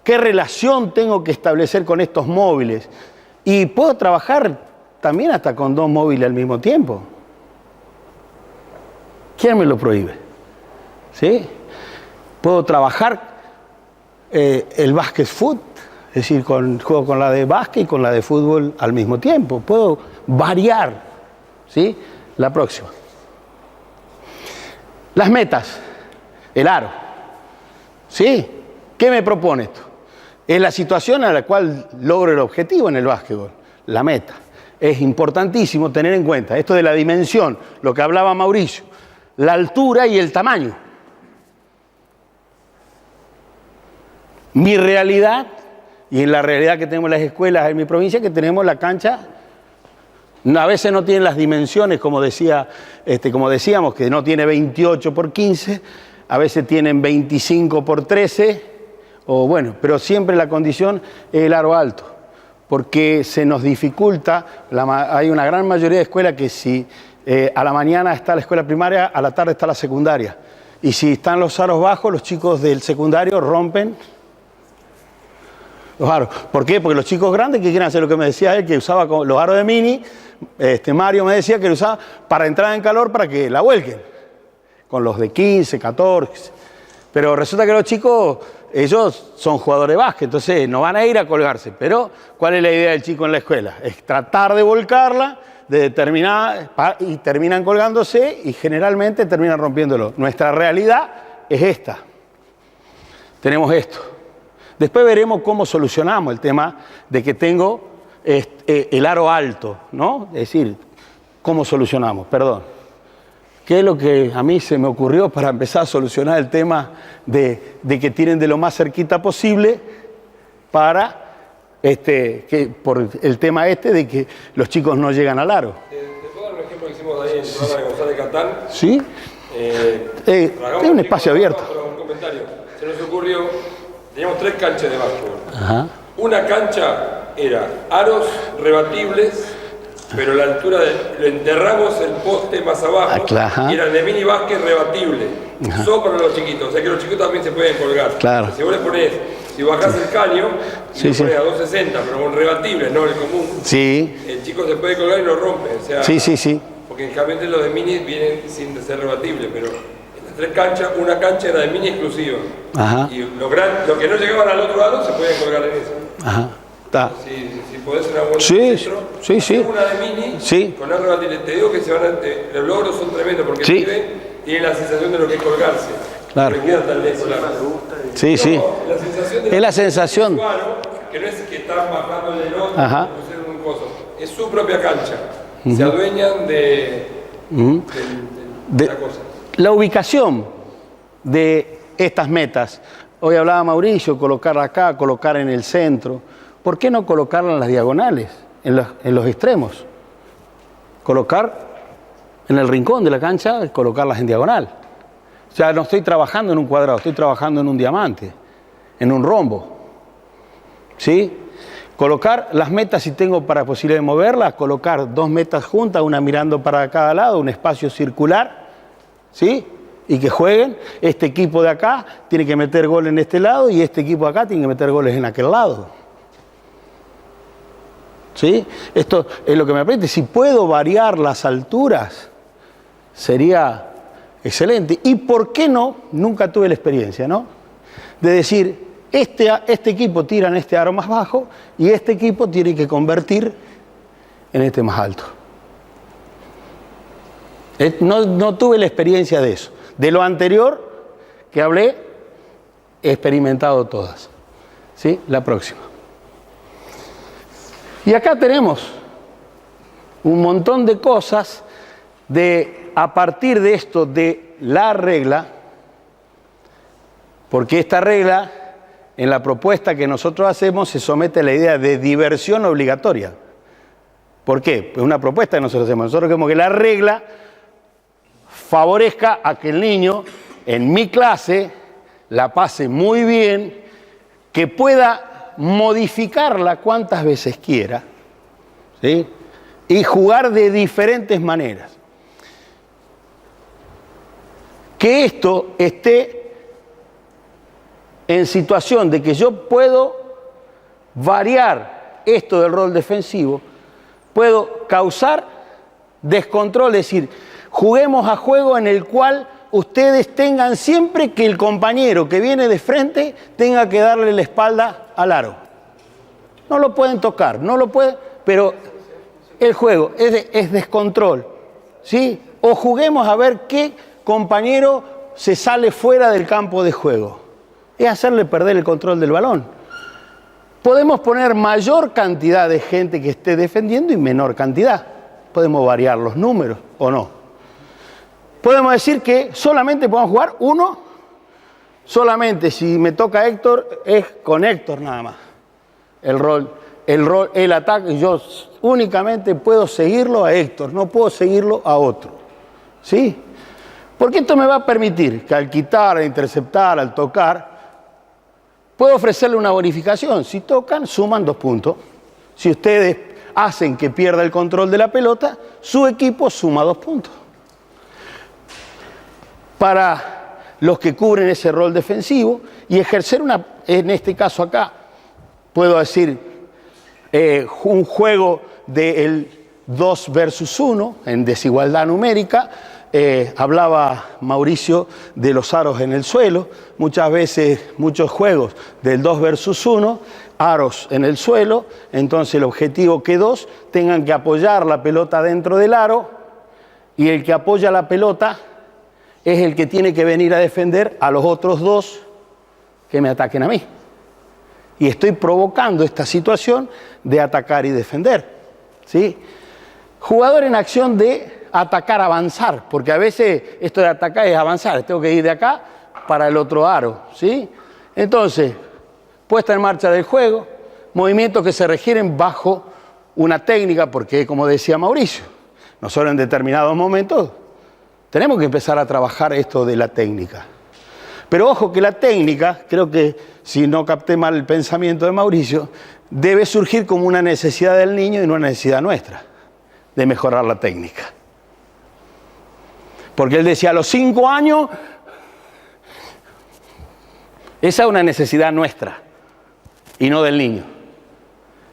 ¿Qué relación tengo que establecer con estos móviles? Y puedo trabajar también hasta con dos móviles al mismo tiempo. ¿Quién me lo prohíbe? ¿Sí? Puedo trabajar el básquet foot, es decir, juego con la de básquet y con la de fútbol al mismo tiempo. Puedo variar. ¿Sí? La próxima. Las metas. El aro. ¿Sí? ¿Qué me propone esto? Es la situación a la cual logro el objetivo en el básquetbol. La meta. Es importantísimo tener en cuenta esto de la dimensión, lo que hablaba Mauricio. La altura y el tamaño. Mi realidad, y en la realidad que tenemos las escuelas en mi provincia, que tenemos la cancha, a veces no tienen las dimensiones, como decíamos, que no tiene 28 por 15, a veces tienen 25 por 13, o bueno, pero siempre la condición es el aro alto, porque se nos dificulta, hay una gran mayoría de escuelas que si a la mañana está la escuela primaria, a la tarde está la secundaria. Y si están los aros bajos, los chicos del secundario rompen los aros. ¿Por qué? Porque los chicos grandes que quieren hacer lo que me decía él, que usaba los aros de mini, Mario me decía que lo usaba para entrar en calor para que la vuelquen. Con los de 15, 14. Pero resulta que los chicos, ellos son jugadores de básquet, entonces no van a ir a colgarse. Pero, ¿cuál es la idea del chico en la escuela? Es tratar de volcarla, de determinar, y terminan colgándose y generalmente terminan rompiéndolo. Nuestra realidad es esta. Tenemos esto. Después veremos cómo solucionamos el tema de que tengo el aro alto, ¿no? Es decir, cómo solucionamos, perdón. ¿Qué es lo que a mí se me ocurrió para empezar a solucionar el tema de que tiren de lo más cerquita posible para por el tema de que los chicos no llegan al aro? ¿Te puedo dar un ejemplo que hicimos ahí en el programa de González Catán? Sí. Es un espacio abierto. Un comentario. Se nos ocurrió, teníamos 3 canchas de básquetbol. Ajá. Una cancha era aros rebatibles, pero la altura le enterramos el poste más abajo, y era de mini básquet rebatible. Solo para los chiquitos, o sea que los chiquitos también se pueden colgar. Claro. Si vos le ponés, si bajás el caño, y lo ponés a 260, pero con rebatibles, no el común, sí, el chico se puede colgar y lo rompe. O sea, sí. porque porque generalmente los de mini vienen sin ser rebatibles, pero en las 3 canchas, una cancha era de mini exclusiva. Ajá. Y los que no llegaban al otro lado se podían colgar en esa. Ajá. Está. Si podés una buena Sí, centro, sí, sí. una de mini Sí. con algo rebatible. Te digo que los logros son tremendos porque Sí. el pibe tiene la sensación de lo que es colgarse. Claro. No le queda tan lejos. Sí, sí. La sensación de Es la sensación. que no es que están bajando el otro, Ajá. pusieron un coso. Es su propia cancha. Se adueñan de la cosa. La ubicación de estas metas. Hoy hablaba Mauricio, colocarla acá, colocar en el centro. ¿Por qué no colocarla en las diagonales, en los extremos? Colocar en el rincón de la cancha, colocarlas en diagonal. O sea, no estoy trabajando en un cuadrado, estoy trabajando en un diamante, en un rombo. ¿Sí? Colocar las metas, si tengo para posibilidad de moverlas, colocar 2 metas juntas, una mirando para cada lado, un espacio circular, ¿sí? Y que jueguen. Este equipo de acá tiene que meter gol en este lado y este equipo de acá tiene que meter goles en aquel lado. ¿Sí? Esto es lo que me aprende. Si puedo variar las alturas, sería excelente. ¿Y por qué no? Nunca tuve la experiencia, ¿no? De decir, este equipo tira en este aro más bajo y este equipo tiene que convertir en este más alto. No tuve la experiencia de eso. De lo anterior que hablé, he experimentado todas. ¿Sí? La próxima. Y acá tenemos un montón de cosas a partir de esto, de la regla, porque esta regla, en la propuesta que nosotros hacemos, se somete a la idea de diversión obligatoria. ¿Por qué? Pues una propuesta que nosotros hacemos. Nosotros queremos que la regla favorezca a que el niño, en mi clase, la pase muy bien, que pueda modificarla cuantas veces quiera, ¿sí? Y jugar de diferentes maneras. Que esto esté en situación de que yo puedo variar esto del rol defensivo, puedo causar descontrol, es decir, juguemos a juego en el cual ustedes tengan siempre que el compañero que viene de frente tenga que darle la espalda al aro. No lo pueden tocar, no lo pueden, pero el juego es descontrol, ¿sí? O juguemos a ver qué compañero se sale fuera del campo de juego. Es hacerle perder el control del balón. Podemos poner mayor cantidad de gente que esté defendiendo y menor cantidad. Podemos variar los números o no. Podemos decir que solamente podemos jugar uno, solamente si me toca Héctor, es con Héctor nada más. El ataque, yo únicamente puedo seguirlo a Héctor, no puedo seguirlo a otro. ¿Sí? Porque esto me va a permitir que al quitar, al interceptar, al tocar, puedo ofrecerle una bonificación. Si tocan, suman 2 puntos. Si ustedes hacen que pierda el control de la pelota, su equipo suma 2 puntos. Para los que cubren ese rol defensivo y ejercer en este caso acá, puedo decir, un juego del 2 versus 1 en desigualdad numérica. Hablaba Mauricio de los aros en el suelo. Muchas veces, muchos juegos del 2 versus 1, aros en el suelo. Entonces el objetivo que 2 tengan que apoyar la pelota dentro del aro y el que apoya la pelota es el que tiene que venir a defender a los otros 2 que me ataquen a mí. Y estoy provocando esta situación de atacar y defender, ¿sí? Jugador en acción de atacar, avanzar, porque a veces esto de atacar es avanzar, tengo que ir de acá para el otro aro, ¿sí? Entonces, puesta en marcha del juego, movimientos que se requieren bajo una técnica, porque como decía Mauricio, nosotros en determinados momentos tenemos que empezar a trabajar esto de la técnica. Pero ojo que la técnica, creo que si no capté mal el pensamiento de Mauricio, debe surgir como una necesidad del niño y no una necesidad nuestra de mejorar la técnica. Porque él decía, a los 5 años, esa es una necesidad nuestra y no del niño.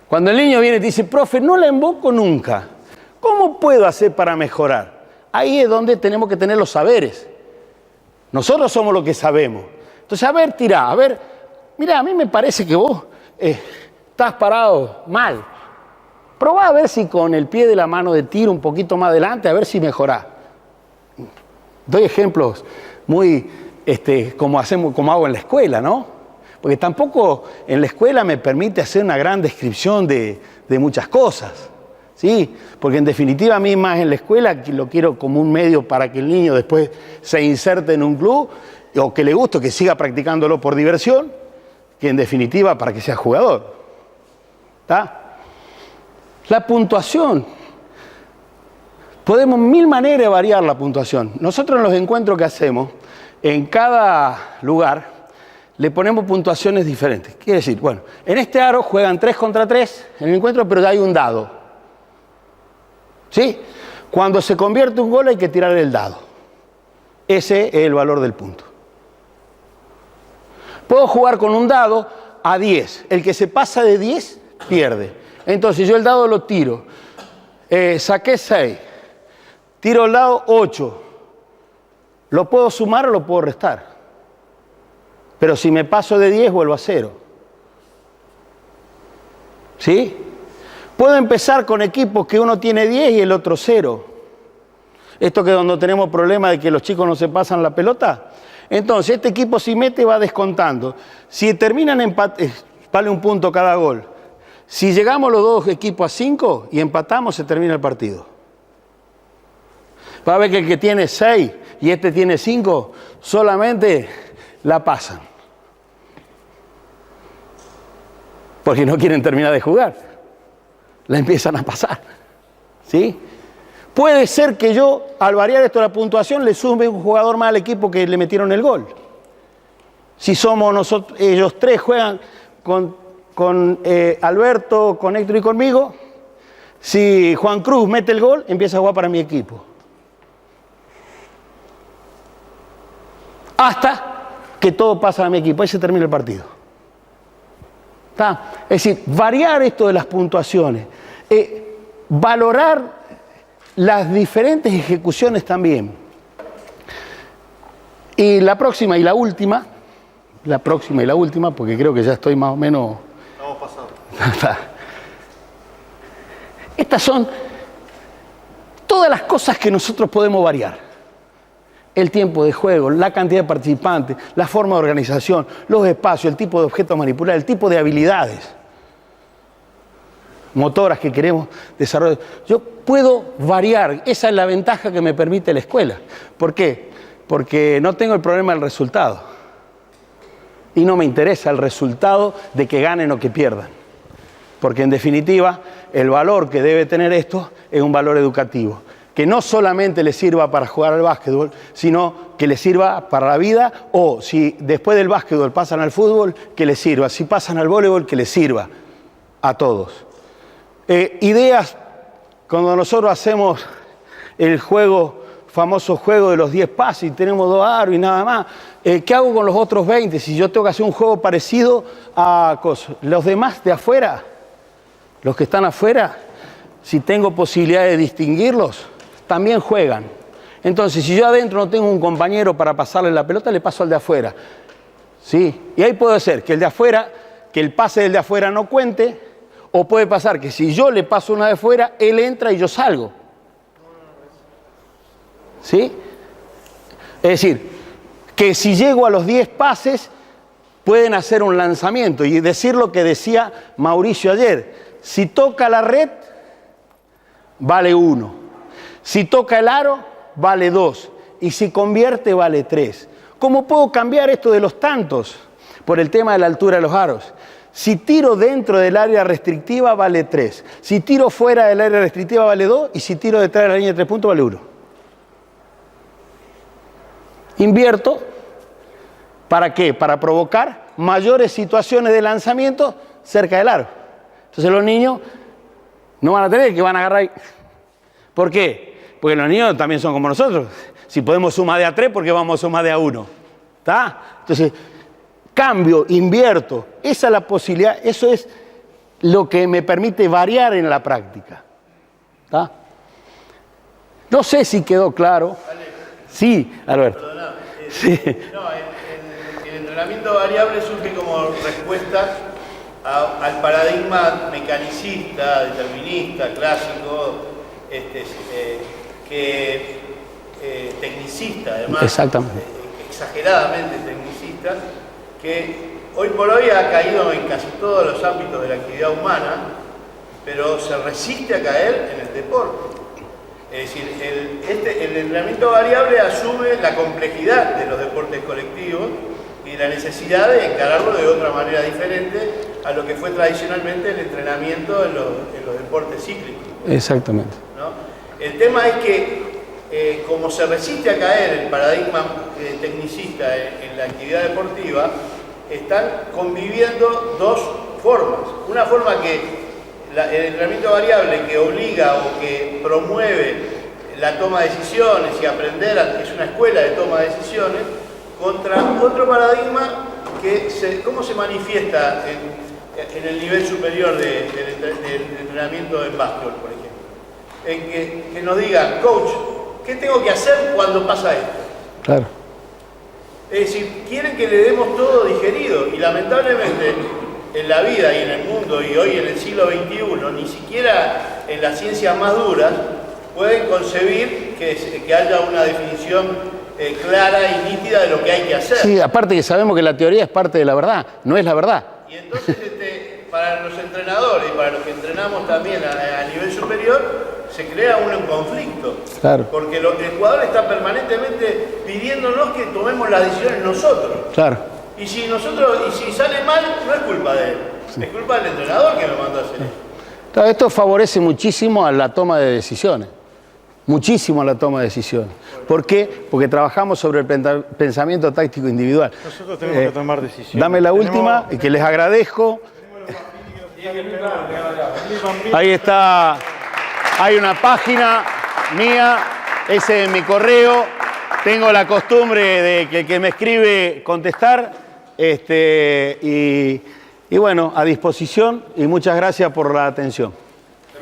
Cuando el niño viene y te dice, profe, no la invoco nunca, ¿cómo puedo hacer para mejorar? ahí es donde tenemos que tener los saberes. Nosotros somos los que sabemos. Entonces, a ver, tirá, a ver, mira, a mí me parece que vos estás parado mal. Probá a ver si con el pie de la mano de tiro un poquito más adelante, a ver si mejorás. Doy ejemplos muy, como hago en la escuela, ¿no? Porque tampoco en la escuela me permite hacer una gran descripción de muchas cosas, ¿sí? Porque en definitiva a mí más en la escuela lo quiero como un medio para que el niño después se inserte en un club o que le guste, que siga practicándolo por diversión, que en definitiva para que sea jugador. ¿Está? La puntuación. Podemos mil maneras de variar la puntuación. Nosotros en los encuentros que hacemos, en cada lugar, le ponemos puntuaciones diferentes. Quiere decir, bueno, en este aro juegan 3 contra 3 en el encuentro, pero hay un dado. ¿Sí? Cuando se convierte un gol hay que tirar el dado. Ese es el valor del punto. Puedo jugar con un dado a 10. El que se pasa de 10 pierde. Entonces yo el dado lo tiro. Saqué 6. Tiro el dado 8. ¿Lo puedo sumar o lo puedo restar? Pero si me paso de 10 vuelvo a 0. ¿Sí? Puedo empezar con equipos que uno tiene 10 y el otro 0. Esto que cuando tenemos problemas de que los chicos no se pasan la pelota. Entonces este equipo si mete va descontando. Si terminan empate, vale un punto cada gol. Si llegamos los dos equipos a 5 y empatamos, se termina el partido. Va a ver que el que tiene 6 y este tiene 5, solamente la pasan. Porque no quieren terminar de jugar. La empiezan a pasar. ¿Sí? Puede ser que yo, al variar esto de la puntuación, le sume un jugador más al equipo que le metieron el gol. Si somos nosotros, ellos 3 juegan con Alberto, con Héctor y conmigo, si Juan Cruz mete el gol, empieza a jugar para mi equipo. Hasta que todo pasa a mi equipo, ahí se termina el partido. ¿Está? Es decir, variar esto de las puntuaciones, valorar las diferentes ejecuciones también. Y la próxima y la última, porque creo que ya estoy más o menos... Estamos pasando. Estas son todas las cosas que nosotros podemos variar. El tiempo de juego, la cantidad de participantes, la forma de organización, los espacios, el tipo de objetos a manipular, el tipo de habilidades motoras que queremos desarrollar. Yo puedo variar, esa es la ventaja que me permite la escuela. ¿Por qué? Porque no tengo el problema del resultado. Y no me interesa el resultado de que ganen o que pierdan. Porque en definitiva, el valor que debe tener esto es un valor educativo. Que no solamente le sirva para jugar al básquetbol, sino que le sirva para la vida, o si después del básquetbol pasan al fútbol, que le sirva. Si pasan al voleibol, que le sirva a todos. Ideas, cuando nosotros hacemos el famoso juego de los 10 pases y tenemos 2 aros y nada más, ¿qué hago con los otros 20? Si yo tengo que hacer un juego parecido a cosas. Los demás de afuera, los que están afuera, si tengo posibilidad de distinguirlos, también juegan. Entonces, si yo adentro no tengo un compañero para pasarle la pelota, le paso al de afuera. ¿Sí? Y ahí puede ser que el de afuera, que el pase del de afuera no cuente, o puede pasar que si yo le paso una de afuera, él entra y yo salgo. ¿Sí? Es decir, que si llego a los 10 pases, pueden hacer un lanzamiento y decir lo que decía Mauricio ayer. Si toca la red, vale 1. Si toca el aro, vale 2. Y si convierte, vale 3. ¿Cómo puedo cambiar esto de los tantos? Por el tema de la altura de los aros. Si tiro dentro del área restrictiva, vale 3. Si tiro fuera del área restrictiva, vale 2. Y si tiro detrás de la línea de 3 puntos, vale 1. Invierto. ¿Para qué? Para provocar mayores situaciones de lanzamiento cerca del aro. Entonces los niños no van a tener que van a agarrar ahí. ¿Por qué? Porque los niños también son como nosotros. Si podemos sumar de a 3, ¿por qué vamos a sumar de a 1? ¿Está? Entonces, cambio, invierto. Esa es la posibilidad, eso es lo que me permite variar en la práctica. ¿Está? No sé si quedó claro. Sí, Alberto. Perdona, Sí. no, el entrenamiento variable surge como respuesta al paradigma mecanicista, determinista, clásico, tecnicista, además, Exactamente. exageradamente tecnicista, que hoy por hoy ha caído en casi todos los ámbitos de la actividad humana, pero se resiste a caer en el deporte. Es decir, el entrenamiento variable asume la complejidad de los deportes colectivos y la necesidad de encararlo de otra manera diferente a lo que fue tradicionalmente el entrenamiento en los deportes cíclicos. Exactamente. ¿No? El tema es que, como se resiste a caer el paradigma tecnicista en la actividad deportiva, están conviviendo dos formas. Una forma que el entrenamiento variable que obliga o que promueve la toma de decisiones y aprender, es una escuela de toma de decisiones, contra otro paradigma que cómo se manifiesta en el nivel superior del entrenamiento en básquetbol, por ejemplo. En que nos digan, coach, ¿qué tengo que hacer cuando pasa esto? Claro. Es decir, quieren que le demos todo digerido y lamentablemente en la vida y en el mundo y hoy en el siglo XXI, ni siquiera en las ciencias más duras pueden concebir que haya una definición clara y nítida de lo que hay que hacer. Sí, aparte que sabemos que la teoría es parte de la verdad, no es la verdad. Y entonces para los entrenadores y para los que entrenamos también a nivel superior, se crea un conflicto. Claro. Porque el jugador está permanentemente pidiéndonos que tomemos las decisiones nosotros. Claro. Y si sale mal, no es culpa de él, es culpa del entrenador que me mandó a hacer eso. Claro, esto favorece muchísimo a la toma de decisiones. Muchísimo a la toma de decisiones. ¿Por qué? Porque trabajamos sobre el pensamiento táctico individual. Nosotros tenemos que tomar decisiones. Dame la última, y que les agradezco. Ahí está. Hay una página mía, ese es mi correo. Tengo la costumbre de que el que me escribe contestar. Y bueno, a disposición y muchas gracias por la atención.